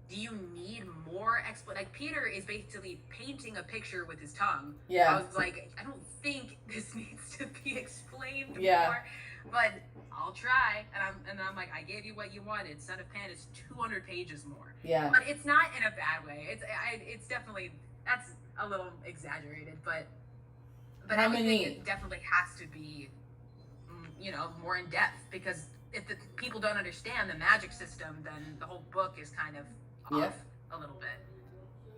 do you need more like Peter is basically painting a picture with his tongue. Yeah. I was like, I don't think this needs to be explained Yeah. more, but I'll try. And I'm like, I gave you what you wanted. Son of Pan is 200 pages more. Yeah. But it's not in a bad way. It's definitely, that's a little exaggerated, but How everything many- it definitely has to be, you know, more in depth, because if the people don't understand the magic system, then the whole book is kind of off a little bit.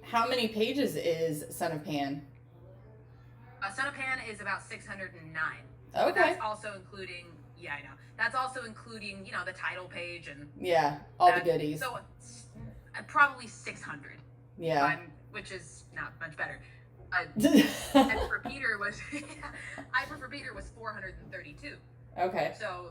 How many pages is Son of Pan? Son of Pan is about 609. Okay. But that's also including, yeah, I know. That's also including, you know, the title page and Yeah, all the goodies. So probably 600. Yeah. Which is not much better. I Prefer Peter was I Prefer Peter was 432. Okay. So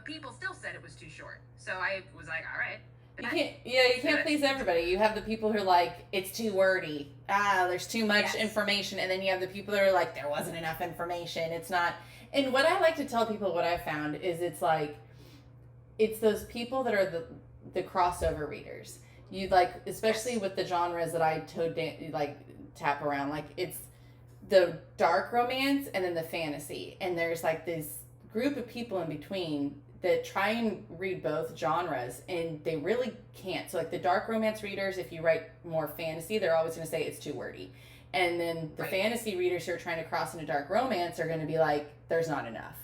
people still said it was too short. So I was like, all right. You can't please everybody. You have the people who are like, it's too wordy. There's too much Yes. information. And then you have the people that are like, there wasn't enough information. It's not. And what I like to tell people, what I've found is it's like, it's those people that are the crossover readers. You like, especially with the genres that I tap around, like it's the dark romance and then the fantasy. And there's like this group of people in between that try and read both genres, and they really can't. So like the dark romance readers, if you write more fantasy, they're always going to say it's too wordy. And then the fantasy readers who are trying to cross into dark romance are going to be like, there's not enough.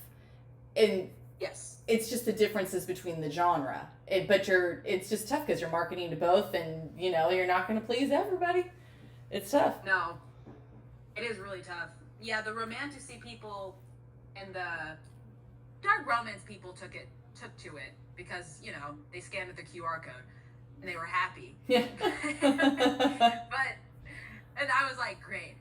And yes, it's just the differences between the genre. It's just tough because you're marketing to both, and you know, you're not going to please everybody. It's tough. No, it is really tough. Yeah, the romantasy people and the dark romance people took to it because, you know, they scanned the QR code and they were happy. Yeah. And I was like, great.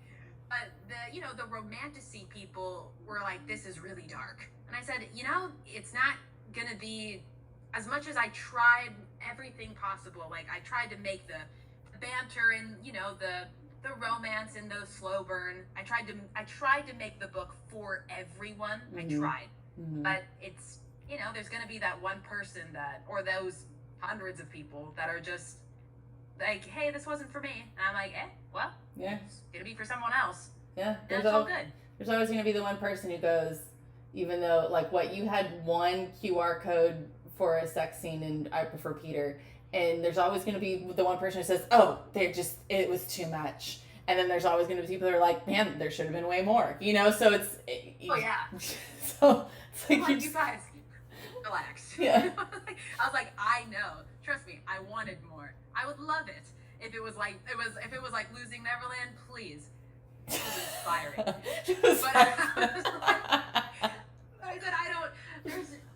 But the romantasy people were like, this is really dark. And I said, you know, it's not gonna be, as much as I tried everything possible, like I tried to make the banter and, you know, the romance and the slow burn. I tried to make the book for everyone. Mm-hmm. I tried. Mm-hmm. But it's, you know, there's going to be that one person or those hundreds of people that are just like, hey, this wasn't for me. And I'm like, well, yeah, it's going to be for someone else. Yeah. That's all good. There's always going to be the one person who goes, even though, like, what, you had one QR code for a sex scene in I Prefer Peter, And there's always going to be the one person who says, oh, it was too much. And then there's always going to be people that are like, man, there should have been way more. So it's... Oh, yeah. So it's like, you guys, relax. Yeah. I was like, I know. Trust me, I wanted more. I would love it if it was like losing Neverland. Please, it was inspiring. But I said I don't.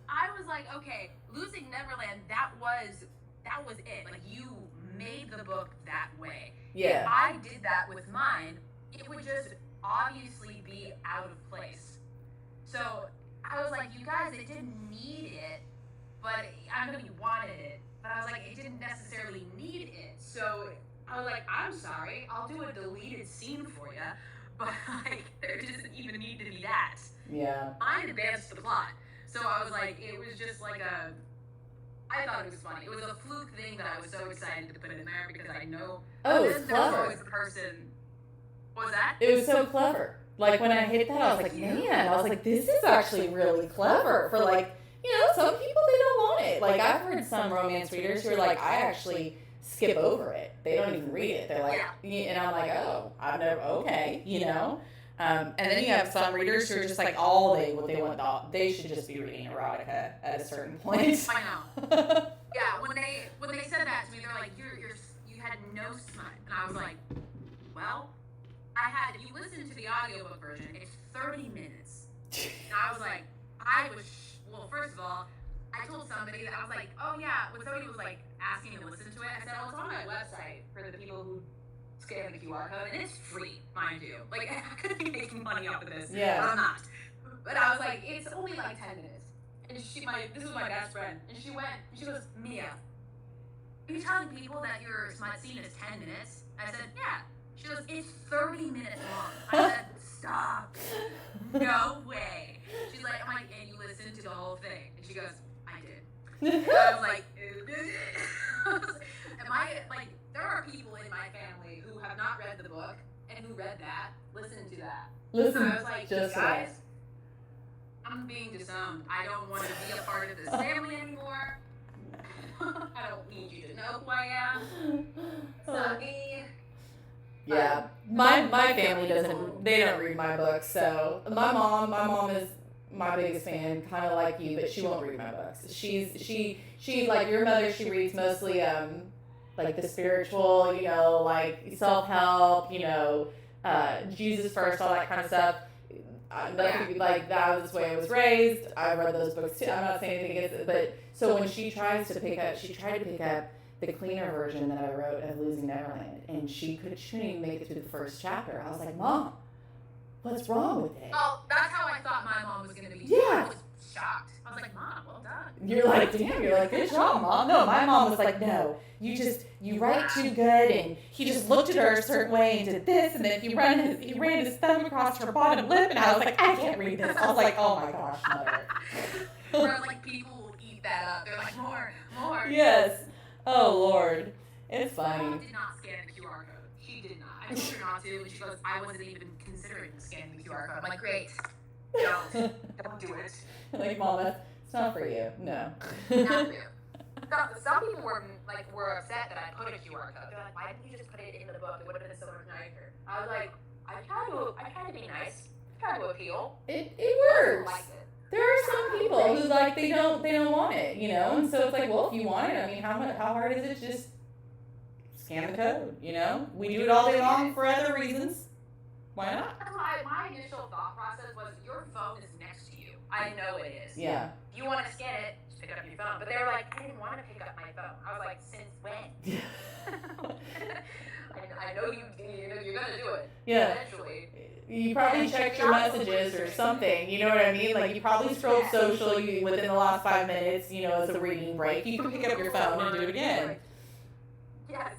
I was like, okay, losing Neverland. That was it. Like, you made the book that way. Yeah. If I did that with mine, it would just obviously be out of place. So I was like, you guys, it didn't need it, but I know you wanted it. But I was like, it didn't necessarily need it. So I was like, I'm sorry, I'll do a deleted scene for you, but like, there doesn't even need to be that. Yeah. Mine advanced the plot. So I was like, it was just like I thought it was funny. It was a fluke thing that I was so excited to put in there because I know. Oh, it was there was clever. always the person. What was that? It was so clever. Like, when I hit that, I was like, man, I was like, this is actually really clever for, like, some people, they don't want it. Like, I've heard some romance readers who are like, I actually skip over it. They don't even read it. They're like, and I'm like, oh, I've never, okay, And then you have some readers who are just like, what they want, they should just be reading erotica at a certain point. I know. Yeah, when they said that to me, they're like, you had no smut. And I was like, well, you listen to the audiobook version, it's 30 minutes. And I was like, well, first of all, I told somebody that I was like, oh yeah, when somebody was like asking me to listen to it, I said, oh, it's on my website for the people who scan the QR code, and it's free, mind you. Like, I could be making money off of this, but I'm not. But I was like, it's only like 10 minutes. And this was my best friend, and she goes, Mia, are you telling people that your smut scene is 10 minutes? I said, yeah. She goes, it's 30 minutes long. I said, stop. No way. She's like, I'm like, and you listened to the whole thing? And she goes, I did. And I was like, there are people in my family who have not read the book and who read that. Listen to that. Listen, I was like, just guys, I'm being disowned. I don't want to be a part of this family anymore. I don't need you to know who I am. It's not me. Yeah, my family they don't read my books, so my mom is my biggest fan, kind of like you, but she won't read my books. She like your mother, she reads mostly like the spiritual, like self-help, Jesus first, all that kind of stuff. Nothing like that was the way I was raised. I read those books too. I'm not saying anything against it, but so when she tried to pick up the cleaner version that I wrote of Losing Neverland, and she couldn't even make it through the first chapter. I was like, Mom, what's wrong with it? Oh, that's how I thought my mom was going to be. Yeah. I was shocked. I was like, Mom, well done. You're like, damn, good job, Mom. No, my mom was like, no, you write too good, and he just looked at her a certain way and did this, and then he ran his thumb across her bottom lip, and I was like, I can't read this. I was like, oh my gosh, Mother. Where like people will eat that up. They're like, more. Yes. Oh, Lord. It's funny. My mom did not scan the QR code. She did not. I told her not to, and she goes, I wasn't even considering scanning the QR code. I'm like, great. Don't do it. Like, Mom, it's not for you. No. Not you. Some people were upset that I put a QR code. They're like, why didn't you just put it in the book? It would have been so much nicer. I was like, I try to be nice. I try to appeal. It works. There are some people who they don't want it, and so it's like, well, if you want it, I mean, how hard is it? Just scan the code, We do it all day long for other reasons. Why not? My initial thought process was, your phone is next to you. I know it is. Yeah. If you want to scan it, just pick up your phone. But they were like, I didn't want to pick up my phone. I was like, since when? I know you're gonna do it. Yeah. Eventually. You probably checked your messages or something, you know what I mean? Like, you probably scrolled social within the last 5 minutes, as a reading break. You can pick up your phone and do it again. Yes.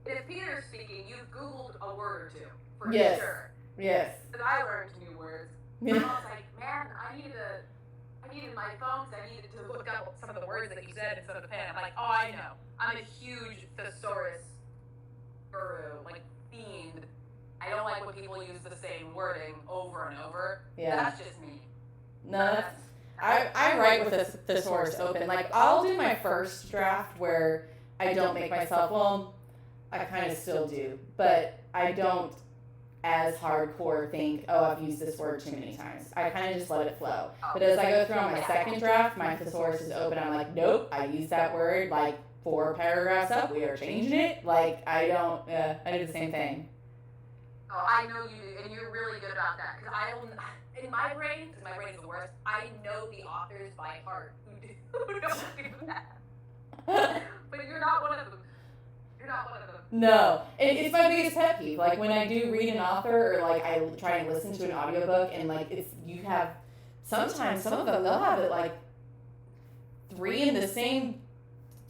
If Peter's speaking, you've Googled a word or two, for sure. Yes. Because I learned new words. And I was like, man, I needed my phone because I needed to look up some of the words that you said instead of the pen. I'm like, oh, I know. I'm a huge thesaurus guru, like, fiend. I don't like when people use the same wording over and over. Yeah. That's just me. No, I write with a thesaurus open. Like, I'll do my first draft where I don't make myself, well, I kind of still do, but I don't as hardcore think, oh, I've used this word too many times. I kind of just let it flow. But as I go through on my second draft, my thesaurus is open. I'm like, nope, I used that word like 4 paragraphs up. We are changing it. Like, I don't, I do the same thing. Oh, I know you do, and you're really good about that. Because in my brain, because my brain is the worst, I know the authors by heart who don't do that. But you're not one of them. You're not one of them. No, it's my biggest pet peeve. Like when I do read an author, or like I try and listen to an audiobook, and like you have sometimes some of them they'll have it like 3 in the same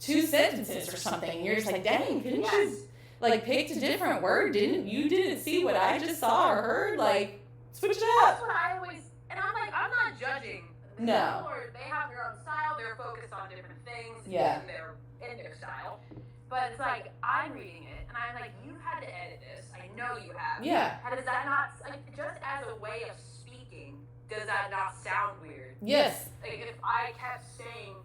2 sentences or something. And you're just like, dang, couldn't you like picked a different word? You didn't see what I just saw or heard? Like switch it up. That's what I always, and I'm like, I'm not judging. No. They have their own style. They're focused on different things in their style. But it's like, I'm reading it, and I'm like, you had to edit this. I know you have. Yeah. How does that not, like, just as a way of speaking, does that not sound weird? Yes. Like, if I kept saying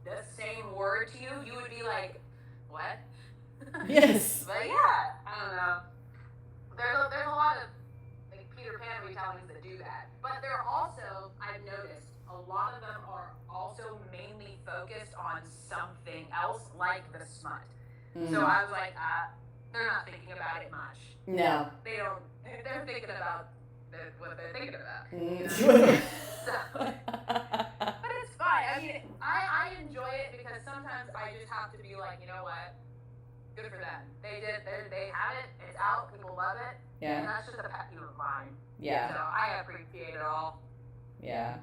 the same word to you, you would be like, what? Yes. But yeah, I don't know. There's a lot of, like, Peter Pan retellings that do that. But they're also, I've noticed, a lot of them are also mainly focused on something else, like the smut. Mm-hmm. So I was like, they're not thinking about it much. No. They don't. They're thinking about what they're thinking about. Mm-hmm. So, but it's fine. I mean, I enjoy it because sometimes I just have to be like, you know what? Good for them. They have it. It's out. People love it. Yeah. And that's just a pet peeve of mine. Yeah. So I appreciate it all. Yeah.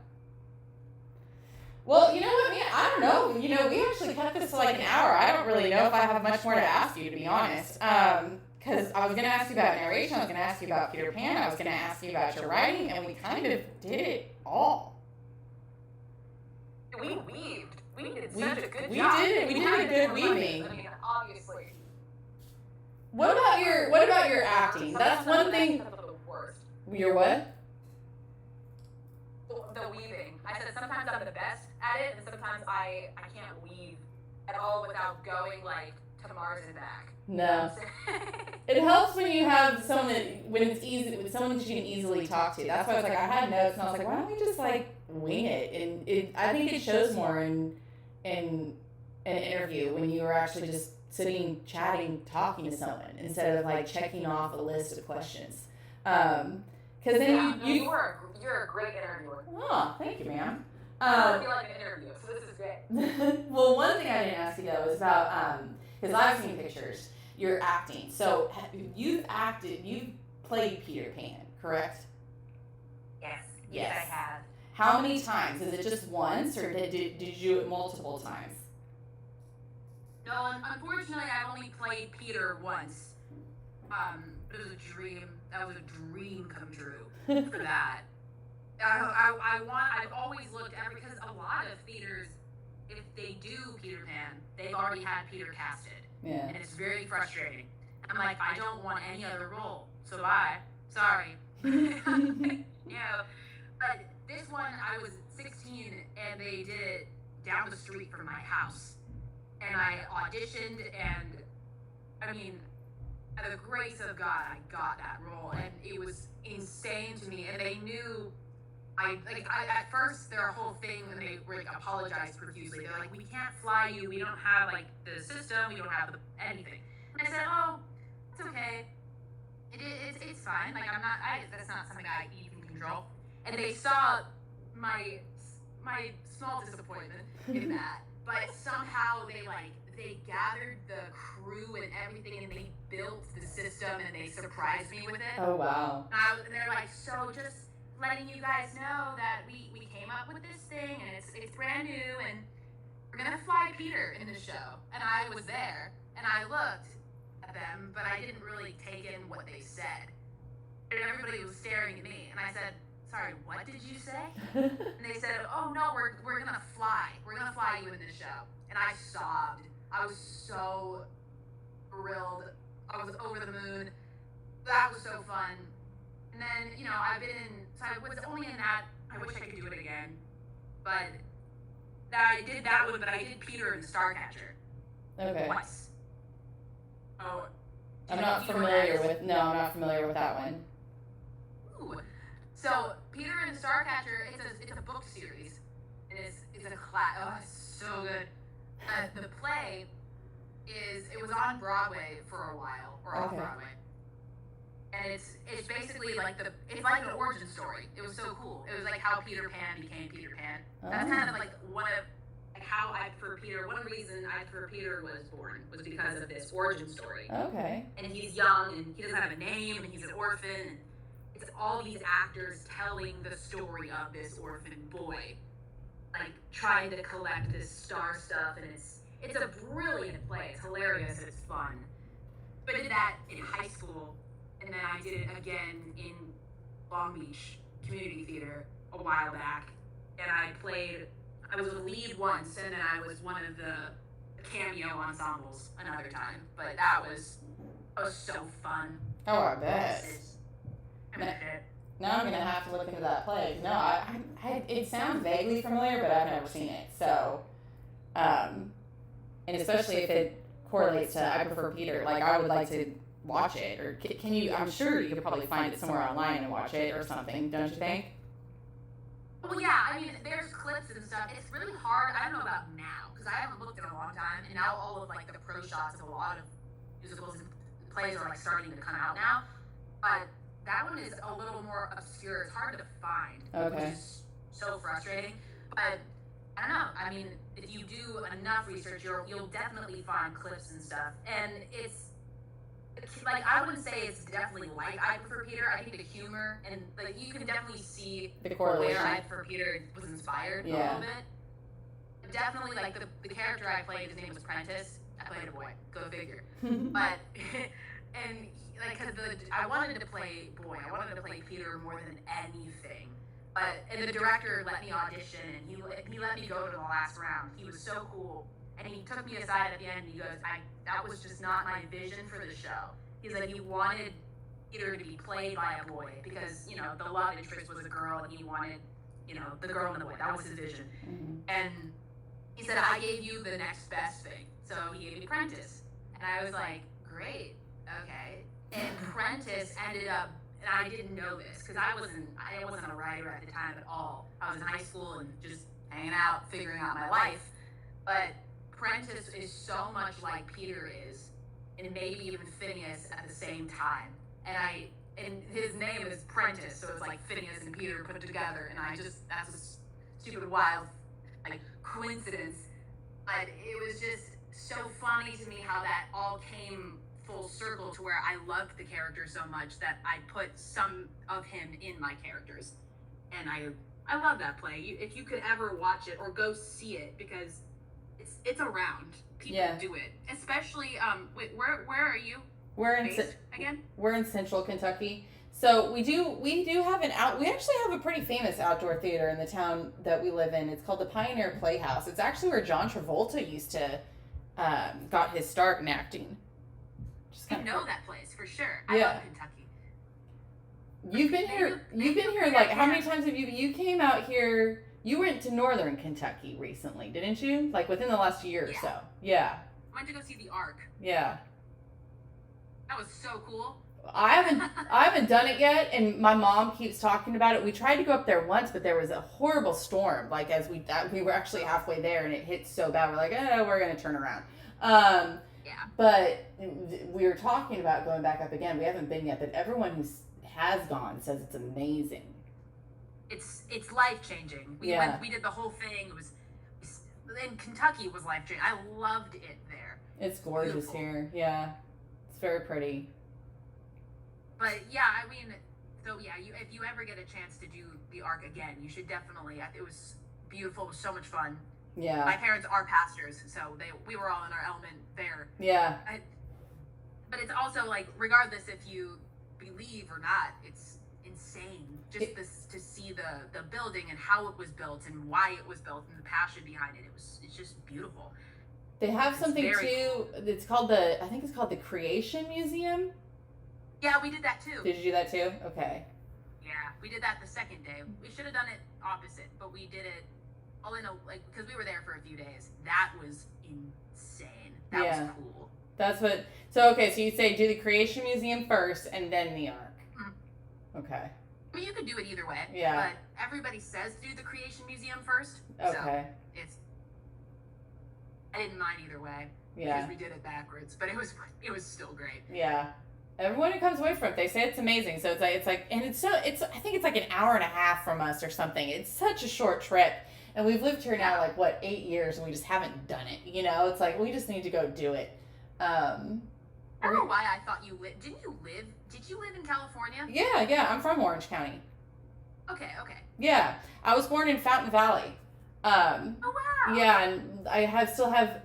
Well, you know what, Mia? I don't know. You know, we actually cut this to like an hour. I don't really know if I have much more to ask you, to be honest. Because I was going to ask you about narration. I was going to ask you about Peter Pan. I was going to ask you about your writing. And we kind of did it all. We weaved. We did such a good job. We did a good weaving. I mean, obviously. What about your acting? That's one thing. The worst. Your what? The weaving. I said sometimes I'm the best at it, and sometimes I can't weave at all without going like to Mars and back. No. It helps when you have someone when someone that you can easily talk to. That's why I was like, I had notes, and I was like, why don't we just like wing it? And I think it shows more in an interview when you are actually just sitting, chatting, talking to someone instead of like checking off a list of questions. Because then you're a great interviewer. Oh, thank you, ma'am. I feel like an interview, so this is great. Well, one thing I didn't ask you though was about because I've seen pictures. You're acting, so you've played Peter Pan, correct? Yes, I have. How many times? Is it just once, or did you do it multiple times? No, unfortunately, I've only played Peter once. It was a dream. That was a dream come true for that. I've always looked at, because a lot of theaters, if they do Peter Pan, they've already had Peter casted. Yeah. And it's very frustrating. I'm like, I don't want any other role, so bye. Sorry. But this one, I was 16, and they did it down the street from my house. And I auditioned, and I mean, by the grace of God, I got that role, and it was insane to me. And they knew, at first their whole thing, and they were like apologized profusely. They're like, we can't fly you. We don't have like the system. We don't have anything. And I said, oh, it's okay. It's fine. Like that's not something I even control. And they saw my small disappointment in that. But somehow they gathered the crew and everything, and they built the system, and they surprised me with it. Oh, wow. And they're like, so just letting you guys know that we came up with this thing, and it's brand new, and we're going to fly Peter in the show. And I was there, and I looked at them, but I didn't really take in what they said. And everybody was staring at me, and I said, sorry, what did you say? And they said, oh no, we're gonna fly. We're gonna fly you in this show. And I sobbed. I was so thrilled. I was over the moon. That was so fun. And then, I was only in that. I wish I could do it again. But I did that one, but I did Peter and Starcatcher. Okay. Twice. Oh, I'm not familiar with that one. Ooh. So Peter and the Starcatcher, it's a book series. It's a class. Oh, it's so good. The play it was on Broadway for a while, or off Broadway, and it's basically it's like an origin story. It was so cool. It was like how Peter Pan became Peter Pan. That's kind of like one of how I prefer Peter. One reason I prefer Peter was born was because of this origin story. Okay. And he's young and he doesn't have a name and he's an orphan. And it's all these actors telling the story of this orphan boy, like trying to collect this star stuff, and it's a brilliant play. It's hilarious. It's fun. But I did that in high school, and then I did it again in Long Beach Community Theater a while back, and I was a lead once, and then I was one of the cameo ensembles another time. But that was so fun. Oh, I bet. It. Now I'm gonna have to look into that play. No, it sounds vaguely familiar, but I've never seen it. So, and especially if it correlates to I prefer Peter, like I would like to watch it. Or can you? I'm sure you could probably find it somewhere online and watch it or something. Don't you think? Well, yeah. I mean, there's clips and stuff. It's really hard. I don't know about now because I haven't looked in a long time, and now all of like the pro shots of a lot of musicals and plays are like starting to come out now. But that one is a little more obscure. It's hard to find, which is so frustrating. But I don't know. I mean, if you do enough research, you'll definitely find clips and stuff. And it's like I wouldn't say it's definitely like I Prefer Peter. I think the humor and like you can definitely see the correlation. Where I Prefer Peter was inspired a little bit. But definitely, like the character I played, his name was Prentice. I played a boy. Go figure. But and. Like, cause I wanted to play boy. I wanted to play Peter more than anything. And the director let me audition, and he let me go to the last round. He was so cool, and he took me aside at the end. And he goes, that was just not my vision for the show. He's like, he wanted Peter to be played by a boy because the love interest was a girl, and he wanted the girl and the boy. That was his vision. Mm-hmm. And he said, I gave you the next best thing, so he gave me Prentice, and I was like, great, okay. And Prentice ended up, and I didn't know this because I wasn't a writer at the time at all. I was in high school and just hanging out, figuring out my life. But Prentice is so much like Peter is, and maybe even Phineas at the same time. And his name is Prentice, so it's like Phineas and Peter put together. And that's a stupid, wild, like coincidence. But it was just so funny to me how that all came full circle to where I loved the character so much that I put some of him in my characters, and I love that play. If you could ever watch it or go see it, because it's around. People do it, especially where are you? We're in Central Kentucky, so we do have we actually have a pretty famous outdoor theater in the town that we live in. It's called the Pioneer Playhouse. It's actually where John Travolta used to got his start in acting. I know that place for sure. I love Kentucky. You've been here like how many times have you came out here? You went to Northern Kentucky recently, didn't you? Like within the last year or so. Yeah. I went to go see the Ark. Yeah. That was so cool. I haven't done it yet, and my mom keeps talking about it. We tried to go up there once, but there was a horrible storm. Like as we were actually halfway there, and it hit so bad. We're like, we're gonna turn around. Yeah. But we were talking about going back up again. We haven't been yet, but everyone who has gone says it's amazing. It's life changing. We did the whole thing. It was in Kentucky was life changing. I loved it there. It's gorgeous. Beautiful. Here. Yeah, it's very pretty. But yeah, I mean, so yeah, if you ever get a chance to do the Ark again, you should definitely. It was beautiful. It was so much fun. Yeah. My parents are pastors, so we were all in our element there. Yeah. But it's also like, regardless if you believe or not, it's insane just to see the building and how it was built and why it was built and the passion behind it. It's just beautiful. They have something too. Cool. It's called I think it's called the Creation Museum. Yeah, we did that too. Did you do that too? Okay. Yeah, we did that the second day. We should have done it opposite, but we did it all in because we were there for a few days. That was insane. That was cool. That's what. So okay, so you say do the Creation Museum first and then the Ark. Mm-hmm. Okay. I mean, you could do it either way. Yeah. But everybody says do the Creation Museum first. Okay. So I didn't mind either way. Yeah. Because we did it backwards, but it was still great. Yeah. Everyone who comes away from it, they say it's amazing. So it's like, and I think it's like an hour and a half from us or something. It's such a short trip. And we've lived here now, 8 years, and we just haven't done it. It's like, we just need to go do it. I don't know why I thought you lived. Did you live in California? Yeah. I'm from Orange County. Okay. Yeah. I was born in Fountain Valley. Oh, wow. Yeah, and I still have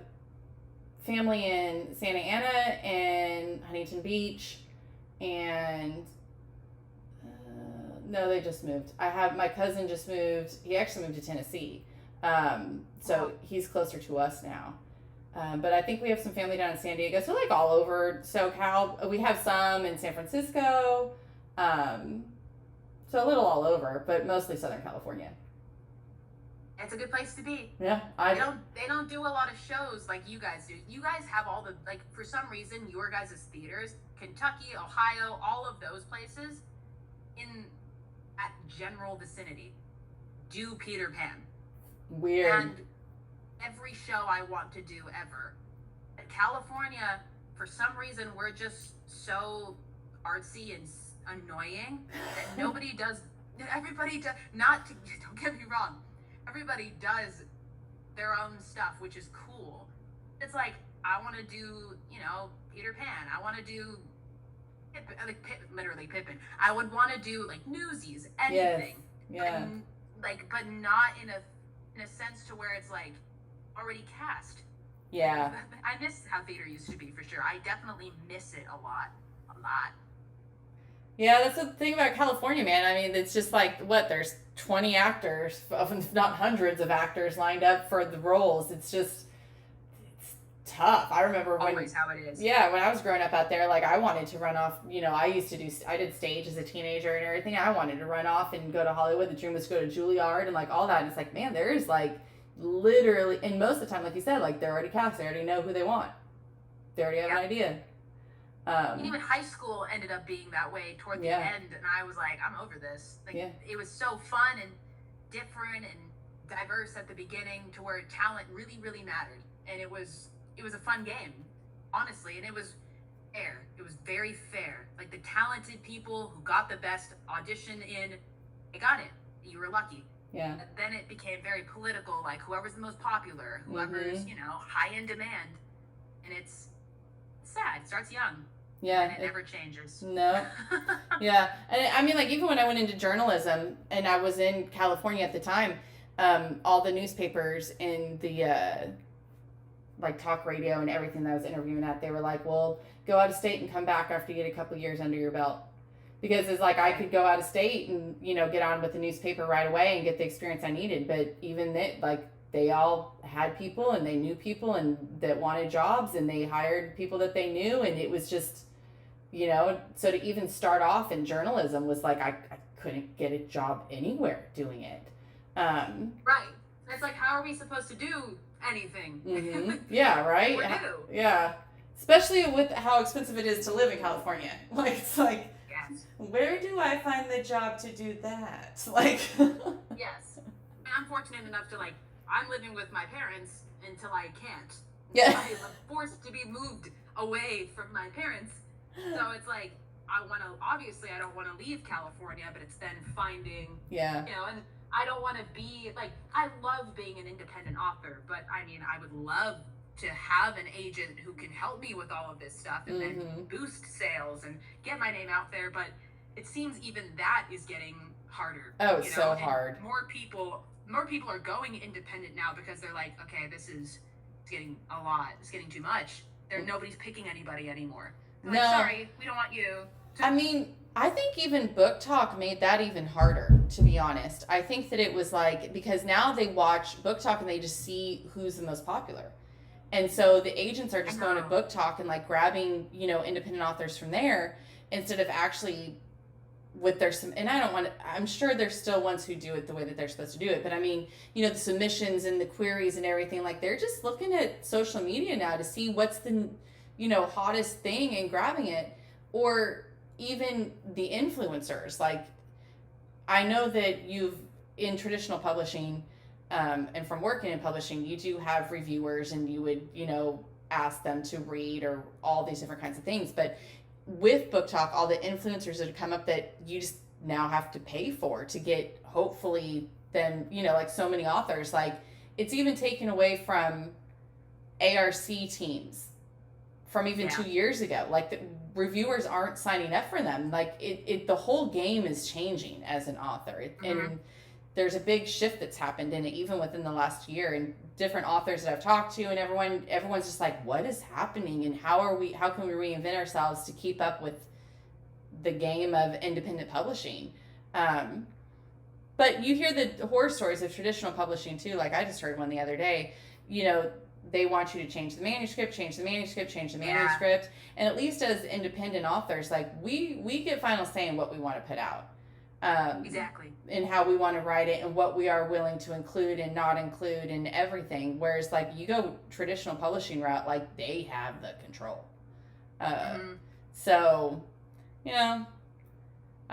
family in Santa Ana and Huntington Beach, and no, they just moved. My cousin just moved. He actually moved to Tennessee, so he's closer to us now. But I think we have some family down in San Diego, so like all over SoCal. We have some in San Francisco, so a little all over, but mostly Southern California. It's a good place to be. Yeah, they don't do a lot of shows like you guys do. You guys have all the, like, for some reason your guys' theaters, Kentucky, Ohio, all of those places at general vicinity do Peter Pan. Weird. And every show I want to do ever. In California, for some reason, we're just so artsy and annoying that nobody does. Everybody does. Don't get me wrong. Everybody does their own stuff, which is cool. It's like, I want to do, Peter Pan. I want to do literally Pippin. I would want to do like Newsies, anything. Yes. Yeah. But not in a sense to where it's like already cast. Yeah. I miss how theater used to be, for sure. I definitely miss it a lot. Yeah, that's the thing about California, man. I mean, it's just like, there's 20 actors, if not hundreds of actors lined up for the roles. It's tough. I remember always how it is. Yeah, when I was growing up out there, like, I wanted to run off, I did stage as a teenager and everything. I wanted to run off and go to Hollywood. The dream was to go to Juilliard and like all that. And it's like, man, there is like literally, and most of the time, like you said, like they're already cast. They already know who they want. They already have an idea. Even high school ended up being that way toward the end, and I was like, I'm over this. Like, it was so fun and different and diverse at the beginning, to where talent really, really mattered, and it was a fun game, honestly, and it was fair. It was very fair. Like, the talented people who got the best audition in, they got it. You were lucky. Yeah. And then it became very political, like whoever's the most popular, whoever's high in demand, and it's sad. It starts young. Yeah. And it never changes. No. Yeah. And I mean, like, even when I went into journalism and I was in California at the time, all the newspapers in the, like, talk radio and everything that I was interviewing at, they were like, well, go out of state and come back after you get a couple years under your belt. Because it's like, I could go out of state and, get on with the newspaper right away and get the experience I needed. But even that, like, they all had people and they knew people and that wanted jobs, and they hired people that they knew, and it was just, so to even start off in journalism was like, I couldn't get a job anywhere doing it. Right. It's like, how are we supposed to do anything? Mm-hmm. Yeah, right? Or do. Yeah. Especially with how expensive it is to live in California. Like, it's like, where do I find the job to do that? Like, yes. I'm fortunate enough to, like, I'm living with my parents until I can't. Yeah. I'm forced to be moved away from my parents. So it's like, I don't want to leave California, but it's then finding, and I don't want to be, like, I love being an independent author, but I mean, I would love to have an agent who can help me with all of this stuff and then boost sales and get my name out there. But it seems even that is getting harder. Oh, it's so hard. More people are going independent now because they're like, okay, it's getting a lot. It's getting too much. Nobody's picking anybody anymore. Like, sorry, we don't want you. I mean, I think even BookTalk made that even harder, to be honest. I think that it was like, because now they watch BookTalk and they just see who's the most popular. And so the agents are just going to BookTalk and like grabbing, independent authors from there instead of actually with their, and I don't want to, I'm sure there's still ones who do it the way that they're supposed to do it, but I mean, the submissions and the queries and everything, like they're just looking at social media now to see what's the, hottest thing and grabbing it, or even the influencers. Like, I know that in traditional publishing, and from working in publishing, you do have reviewers and you would, ask them to read or all these different kinds of things, but with Book Talk, all the influencers that have come up that you just now have to pay for to get, hopefully, them, like so many authors, like it's even taken away from ARC teams from even 2 years ago. Like the reviewers aren't signing up for them. Like the whole game is changing as an author. And there's a big shift that's happened in it, even within the last year, and different authors that I've talked to, and everyone's just like, what is happening, and how can we reinvent ourselves to keep up with the game of independent publishing? But you hear the horror stories of traditional publishing too. Like I just heard one the other day, they want you to change the manuscript, and at least as independent authors, like we get final say in what we want to put out. Exactly. And how we want to write it and what we are willing to include and not include and everything. Whereas like you go traditional publishing route, like they have the control. So, I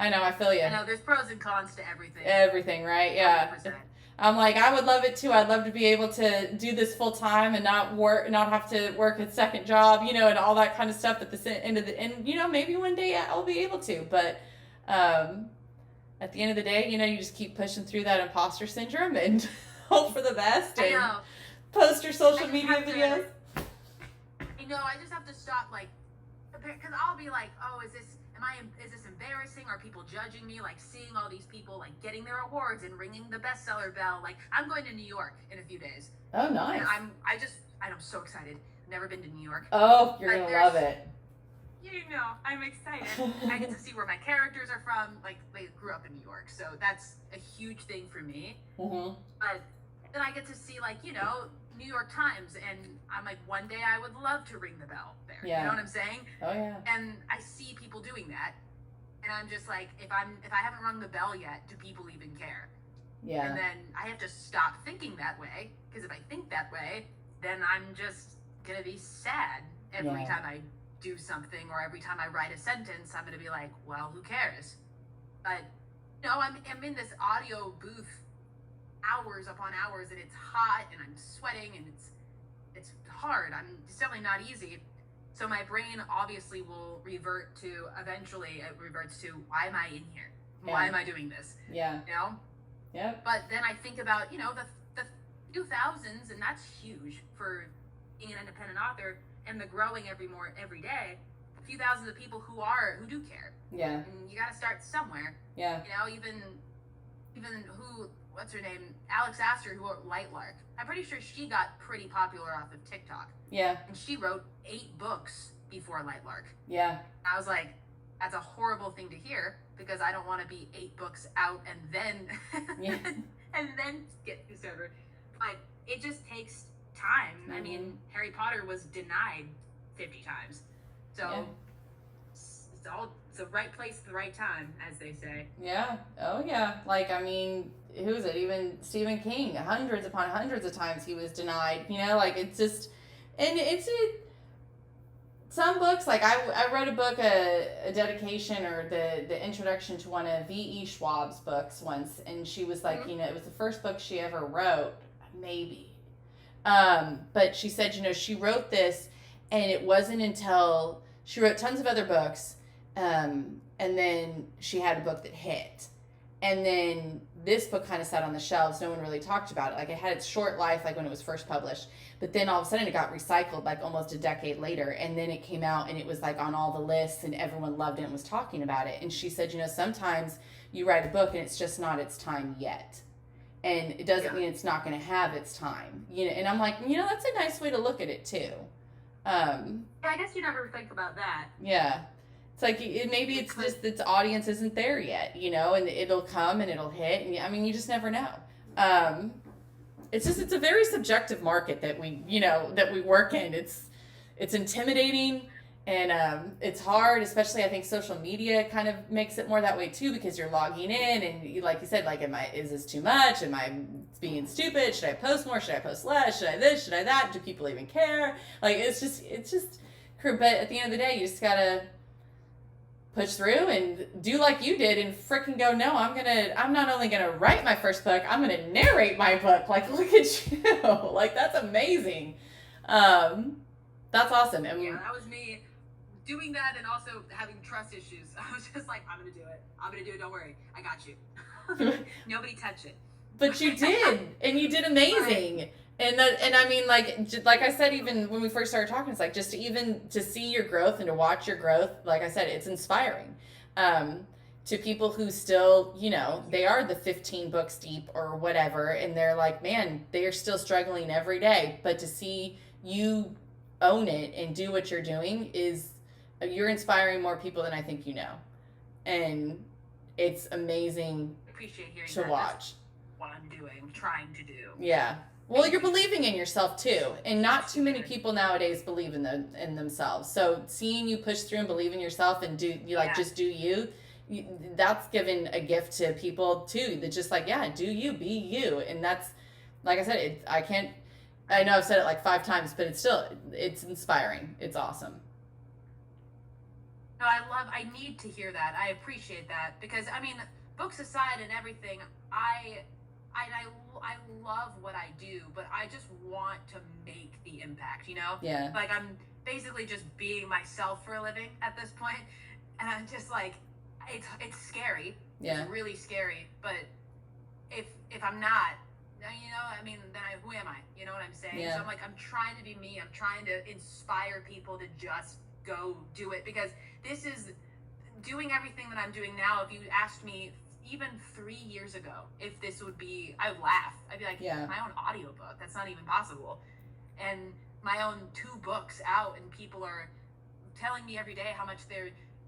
know, I feel you. I know, there's pros and cons to everything. Everything, right? Yeah. 100%. I'm like, I would love it too. I'd love to be able to do this full time and not have to work a second job, and all that kind of stuff at the end of the, and maybe one day I'll be able to, but, at the end of the day, you just keep pushing through that imposter syndrome and hope for the best and post your social media videos. I just have to stop, like, because I'll be like, oh, is this embarrassing? Are people judging me? Like, seeing all these people, like, getting their awards and ringing the bestseller bell. Like, I'm going to New York in a few days. Oh, nice. And I'm so excited. Never been to New York. Oh, you're going to love it. I'm excited. I get to see where my characters are from. Like, they grew up in New York, so that's a huge thing for me. Mm-hmm. But then I get to see, like, New York Times, and I'm like, one day I would love to ring the bell there. Yeah. You know what I'm saying? Oh yeah. And I see people doing that, and I'm just like, if I haven't rung the bell yet, do people even care? Yeah. And then I have to stop thinking that way, because if I think that way, then I'm just gonna be sad every time I do something, or every time I write a sentence. I'm gonna be like, well, who cares? But I'm in this audio booth hours upon hours, and it's hot, and I'm sweating, and it's hard. It's definitely not easy. So my brain obviously will eventually it reverts to, why am I in here? Why am I doing this? Yeah. Yeah. But then I think about, the 2000s, and that's huge for being an independent author, and the growing every day. A few thousands of people who do care. Yeah. And you got to start somewhere. Yeah. Even what's her name? Alex Astor, who wrote Lightlark. I'm pretty sure she got pretty popular off of TikTok. Yeah. And she wrote 8 books before Lightlark. Yeah. I was like, that's a horrible thing to hear, because I don't want to be 8 books out and then and then get discovered. But it just takes time. Mm-hmm. I mean, Harry Potter was denied 50 times. So it's the right place at the right time, as they say. Yeah. Oh yeah. Like, I mean, who is it? Even Stephen King, hundreds upon hundreds of times he was denied. Like, it's just, and some books, like I wrote a book, a dedication, or the introduction to one of V.E. Schwab's books once, and she was like, it was the first book she ever wrote, maybe. But she said, she wrote this, and it wasn't until she wrote tons of other books, and then she had a book that hit. And then this book kind of sat on the shelves. No one really talked about it. Like, it had its short life, like when it was first published. But then all of a sudden it got recycled, like almost a decade later. And then it came out, and it was like on all the lists, and everyone loved it and was talking about it. And she said, sometimes you write a book and it's just not its time yet. And it doesn't mean it's not going to have its time. And I'm like, that's a nice way to look at it too. I guess you never think about that. Yeah. It's like, maybe it's just its audience isn't there yet, and it'll come and it'll hit. And I mean, you just never know. It's a very subjective market that we work in. It's intimidating, And it's hard, especially I think social media kind of makes it more that way too, because you're logging in and like you said, like, is this too much? Am I being stupid? Should I post more? Should I post less? Should I this? Should I that? Do people even care? Like, it's just, but at the end of the day, you just gotta push through and do like you did and freaking go, no, I'm not only gonna write my first book, I'm gonna narrate my book. Like, look at you. Like, that's amazing. That's awesome. And yeah, that was me doing that, and also having trust issues. I was just like, I'm gonna do it, don't worry, I got you. Nobody touch it. But you did, and you did amazing. Right. And I mean, like I said, even when we first started talking, it's like, just to see your growth and to watch your growth, like I said, it's inspiring. To people who still, they are the 15 books deep or whatever, and they're like, man, they are still struggling every day. But to see you own it and do what you're doing you're inspiring more people than I think you know. And it's amazing. I appreciate hearing to watch. That's what I'm doing, trying to do. Yeah. Well, you're believing in yourself too, and not too many people nowadays believe in themselves. So seeing you push through and believe in yourself and just do you, that's given a gift to people too. That just like, yeah, do you, be you, and that's, like I said, I know I've said it like 5 times, but it's inspiring. It's awesome. No, I need to hear that. I appreciate that, because I mean, books aside and everything, I love what I do, but I just want to make the impact, Yeah. Like, I'm basically just being myself for a living at this point, and I'm just like, it's scary. Yeah. It's really scary, but if I'm not, I mean, then who am I? You know what I'm saying? Yeah. So I'm like, I'm trying to be me. I'm trying to inspire people to just go do it, because this is doing everything that I'm doing now. If you asked me even 3 years ago if this would be, I would laugh. I'd be like, yeah, my own audiobook, that's not even possible. And my own 2 books out, and people are telling me every day how much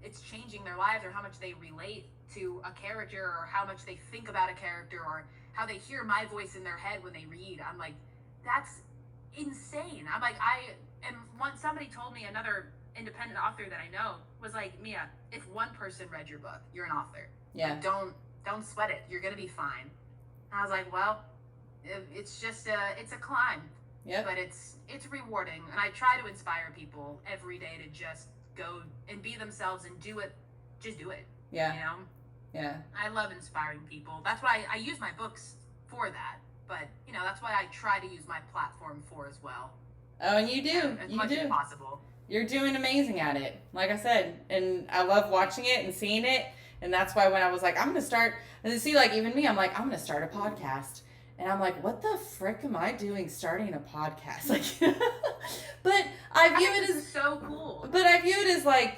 it's changing their lives, or how much they relate to a character, or how much they think about a character, or how they hear my voice in their head when they read. I'm like, that's insane. I'm like, once somebody told me, another independent author that I know was like, Mia, if one person read your book, you're an author. Yeah. Like, don't sweat it. You're gonna be fine. And I was like, well, it's just it's a climb. Yeah. But it's rewarding, and I try to inspire people every day to just go and be themselves and do it. Just do it. Yeah. Yeah. I love inspiring people. That's why I use my books for that. But that's why I try to use my platform for as well. Oh, and you do. As much as possible. You're doing amazing at it, like I said, and I love watching it and seeing it. And that's why when I was like, I'm going to start, and see, like, even me, I'm like, I'm going to start a podcast. And I'm like, what the frick am I doing starting a podcast? Like, but I view it as so cool. But I view it as like,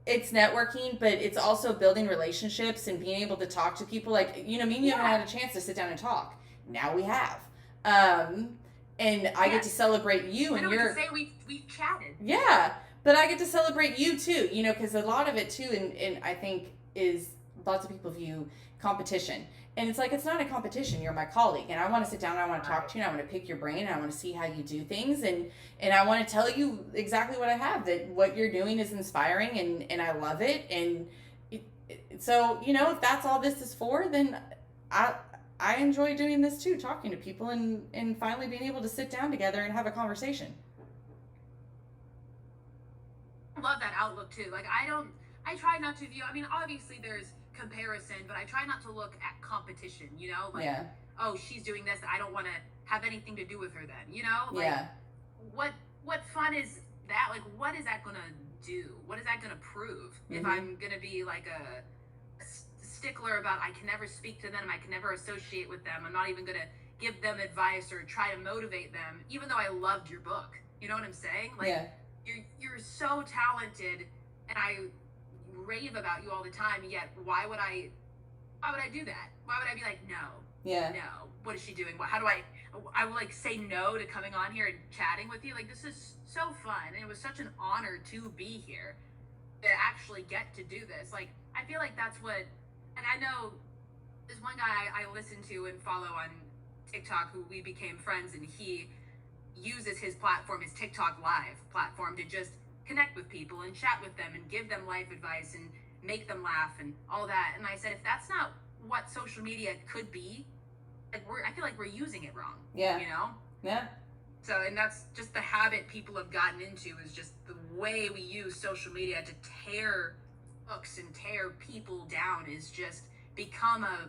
it's networking, but it's also building relationships and being able to talk to people. Like, me and you haven't had a chance to sit down and talk. Now we have. And I get to celebrate you, and you're. Say we've chatted. Yeah, but I get to celebrate you too. Because a lot of it too, and I think is lots of people view competition, and it's like, it's not a competition. You're my colleague, and I want to sit down, and I want to talk to you, and I want to pick your brain, and I want to see how you do things, and I want to tell you exactly what I have. That what you're doing is inspiring, and I love it, and so if that's all this is for, then I enjoy doing this too, talking to people and finally being able to sit down together and have a conversation. I love that outlook too. Like, I try not to view, I mean, obviously there's comparison, but I try not to look at competition, like, yeah. Oh, she's doing this, I don't want to have anything to do with her then, like, yeah. What fun is that? Like, what is that going to do? What is that going to prove? Mm-hmm. If I'm going to be like a stickler about, I can never speak to them, I can never associate with them, I'm not even going to give them advice or try to motivate them, even though I loved your book. You know what I'm saying? Like, yeah. You're so talented, and I rave about you all the time, yet why would I do that? Why would I be like, no, what is she doing? How do I will like say no to coming on here and chatting with you? Like, this is so fun, and it was such an honor to be here, to actually get to do this. Like, I feel like that's what, and I know there's one guy I listen to and follow on TikTok who we became friends, and he uses his platform, his TikTok live platform, to just connect with people and chat with them and give them life advice and make them laugh and all that. And I said, if that's not what social media could be, like I feel like we're using it wrong. Yeah. You know? Yeah. So, and that's just the habit people have gotten into, is just the way we use social media to tear books and tear people down is just become a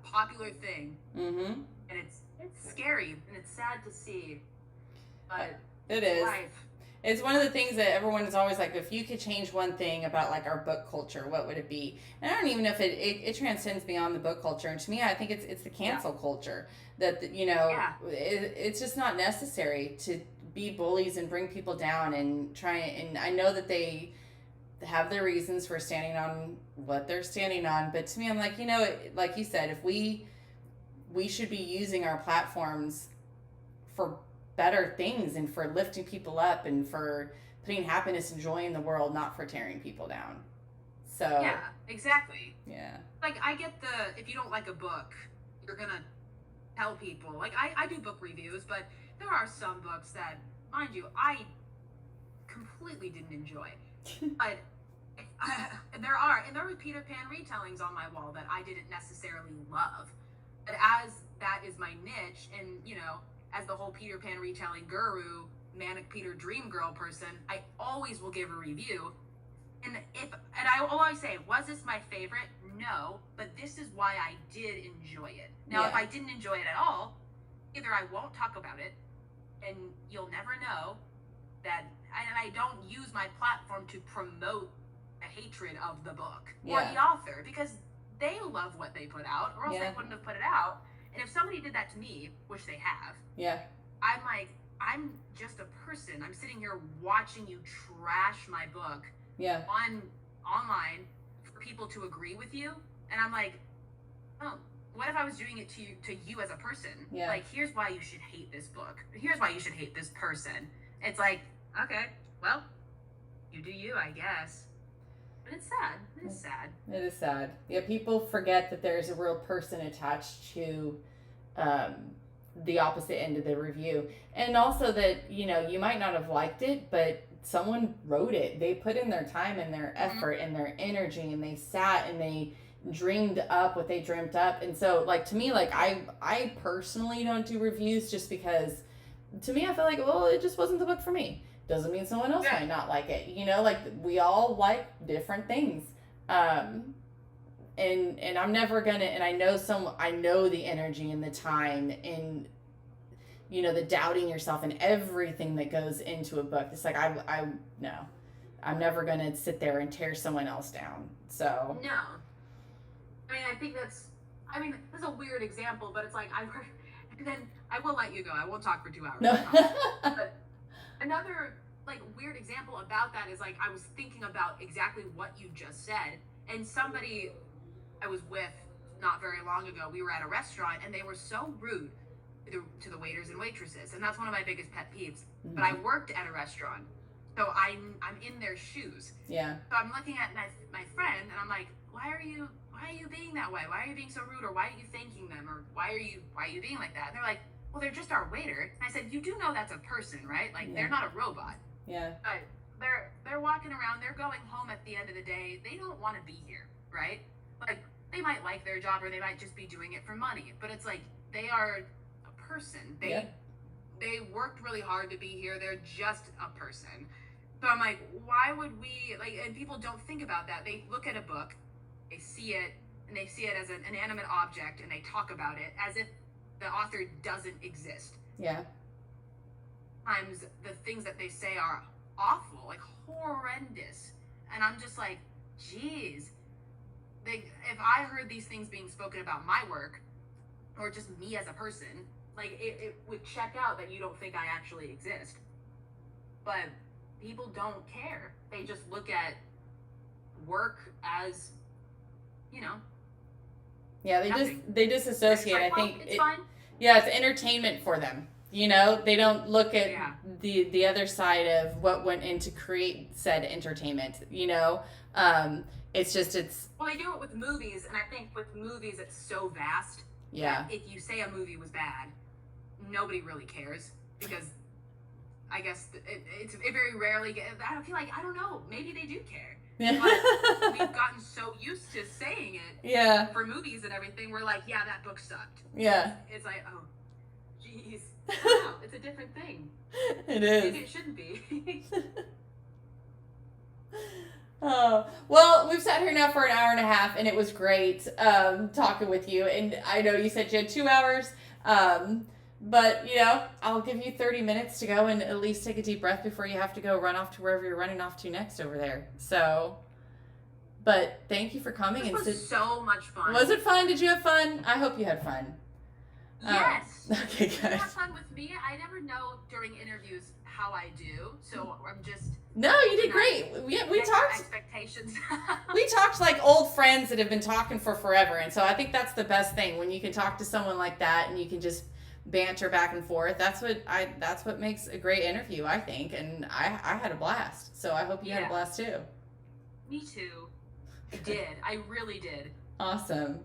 popular thing. Mm-hmm. And it's scary and it's sad to see. But it is. Life. It's one of the things that everyone is always like, if you could change one thing about like our book culture, what would it be? And I don't even know if it transcends beyond the book culture. And to me, I think it's the cancel culture that, you know, it's just not necessary to be bullies and bring people down and try. And I know that they have their reasons for standing on what they're standing on. But to me, I'm like, you know, like you said, if we should be using our platforms for better things and for lifting people up and for putting happiness and joy in the world, not for tearing people down. So yeah, exactly. Yeah. Like, I get if you don't like a book, you're gonna tell people. Like, I do book reviews, but there are some books that, mind you, I completely didn't enjoy. But there were Peter Pan retellings on my wall that I didn't necessarily love. But as that is my niche, and, you know, as the whole Peter Pan retelling guru, manic Peter dream girl person, I always will give a review. And I will always say, was this my favorite? No, but this is why I did enjoy it. Now, if I didn't enjoy it at all, either I won't talk about it, and you'll never know that, and I don't use my platform to promote a hatred of the book or the author, because they love what they put out, or else they wouldn't have put it out. And if somebody did that to me, which they have, I'm like, I'm just a person. I'm sitting here watching you trash my book online for people to agree with you. And I'm like, oh, what if I was doing it to you as a person? Like, here's why you should hate this book. Here's why you should hate this person. It's like, okay, well, you do you, I guess. But it's sad. It is sad. It is sad. Yeah, people forget that there's a real person attached to the opposite end of the review. And also that, you know, you might not have liked it, but someone wrote it. They put in their time and their effort and their energy, and they sat and they dreamed up what they dreamt up. And so, like, to me, like, I personally don't do reviews just because, to me, I feel like, well, it just wasn't the book for me. Doesn't mean someone else might not like it. You know, like, we all like different things. And I'm never gonna, and I know the energy and the time and, you know, the doubting yourself and everything that goes into a book. It's like, no, I'm never gonna sit there and tear someone else down. So. No. I mean, I think that's a weird example, but it's like, and then I will let you go. I won't talk for 2 hours. No. But another, like, weird example about that is, like, I was thinking about exactly what you just said, and somebody I was with not very long ago, we were at a restaurant, and they were so rude to the waiters and waitresses, and that's one of my biggest pet peeves. Mm-hmm. But I worked at a restaurant, so I'm in their shoes. Yeah. So I'm looking at my friend, and I'm like, why are you being that way? Why are you being so rude? Or why are you thanking them? Or why are you being like that? And they're like, well, they're just our waiter. And I said, you do know that's a person, right? Like, they're not a robot. Yeah. But they're walking around, they're going home at the end of the day. They don't want to be here, right? Like, they might like their job, or they might just be doing it for money. But it's like, they are a person. They worked really hard to be here. They're just a person. So I'm like, why would we, like, and people don't think about that. They look at a book, they see it, and they see it as an inanimate object, and they talk about it as if the author doesn't exist. Yeah. Sometimes the things that they say are awful, like horrendous. And I'm just like, geez. If I heard these things being spoken about my work, or just me as a person, like, it would check out that you don't think I actually exist. But people don't care. They just look at work as, you know. Yeah, they disassociate. Like, I think it's fine. Yeah, it's entertainment for them. You know, they don't look at the other side of what went into create said entertainment. You know, it's well, they do it with movies, and I think with movies it's so vast. Yeah. If you say a movie was bad, nobody really cares, because I guess it very rarely I feel like, I don't know, maybe they do care. Yeah. But we've gotten so used to saying it. Yeah. For movies and everything, we're like, yeah, that book sucked. Yeah. It's like, oh, jeez. Wow, it's a different thing. It is. Maybe it shouldn't be. Oh, well, we've sat here now for an hour and a half, and it was great talking with you. And I know you said you had 2 hours, but, I'll give you 30 minutes to go and at least take a deep breath before you have to go run off to wherever you're running off to next over there. So, but thank you for coming. This was so much fun. Was it fun? Did you have fun? I hope you had fun. Yes. Okay, good. You have fun with me. I never know during interviews how I do, so I'm just... No, you did great. We talked... Expectations. We talked like old friends that have been talking for forever, and so I think that's the best thing, when you can talk to someone like that and you can just banter back and forth. That's what makes a great interview, I think, and I had a blast. So I hope you had a blast too. Me too. I did. I really did. Awesome.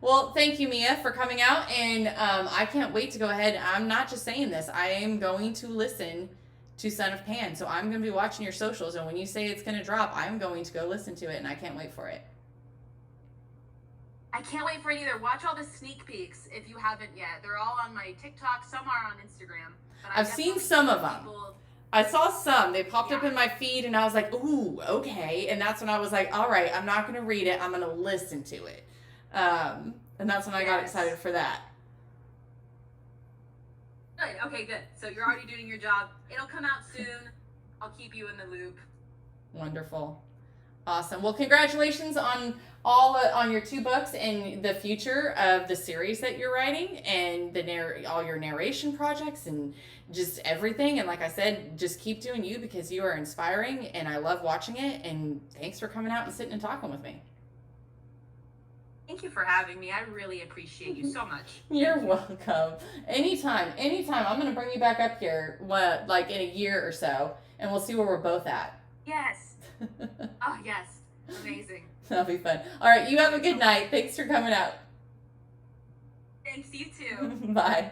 Well, thank you, Mia, for coming out, and I can't wait to go ahead. I'm not just saying this. I am going to listen to Son of Pan, so I'm going to be watching your socials, and when you say it's going to drop, I'm going to go listen to it, and I can't wait for it. I can't wait for it either. Watch all the sneak peeks if you haven't yet. They're all on my TikTok. Some are on Instagram. But I've seen some of them. I saw some. They popped up in my feed, and I was like, ooh, okay. And that's when I was like, all right, I'm not going to read it. I'm going to listen to it. And that's when I got excited for that. Good. Okay, good. So you're already doing your job. It'll come out soon. I'll keep you in the loop. Wonderful. Awesome. Well, congratulations on on your 2 books and the future of the series that you're writing, and all your narration projects and just everything. And like I said, just keep doing you, because you are inspiring and I love watching it. And thanks for coming out and sitting and talking with me. Thank you for having me. I really appreciate you so much. You're welcome. Anytime. I'm going to bring you back up here, like in a year or so, and we'll see where we're both at. Yes. Oh, yes. Amazing. That'll be fun. All right, you have a good night. Thanks for coming out. Thanks, you too. Bye.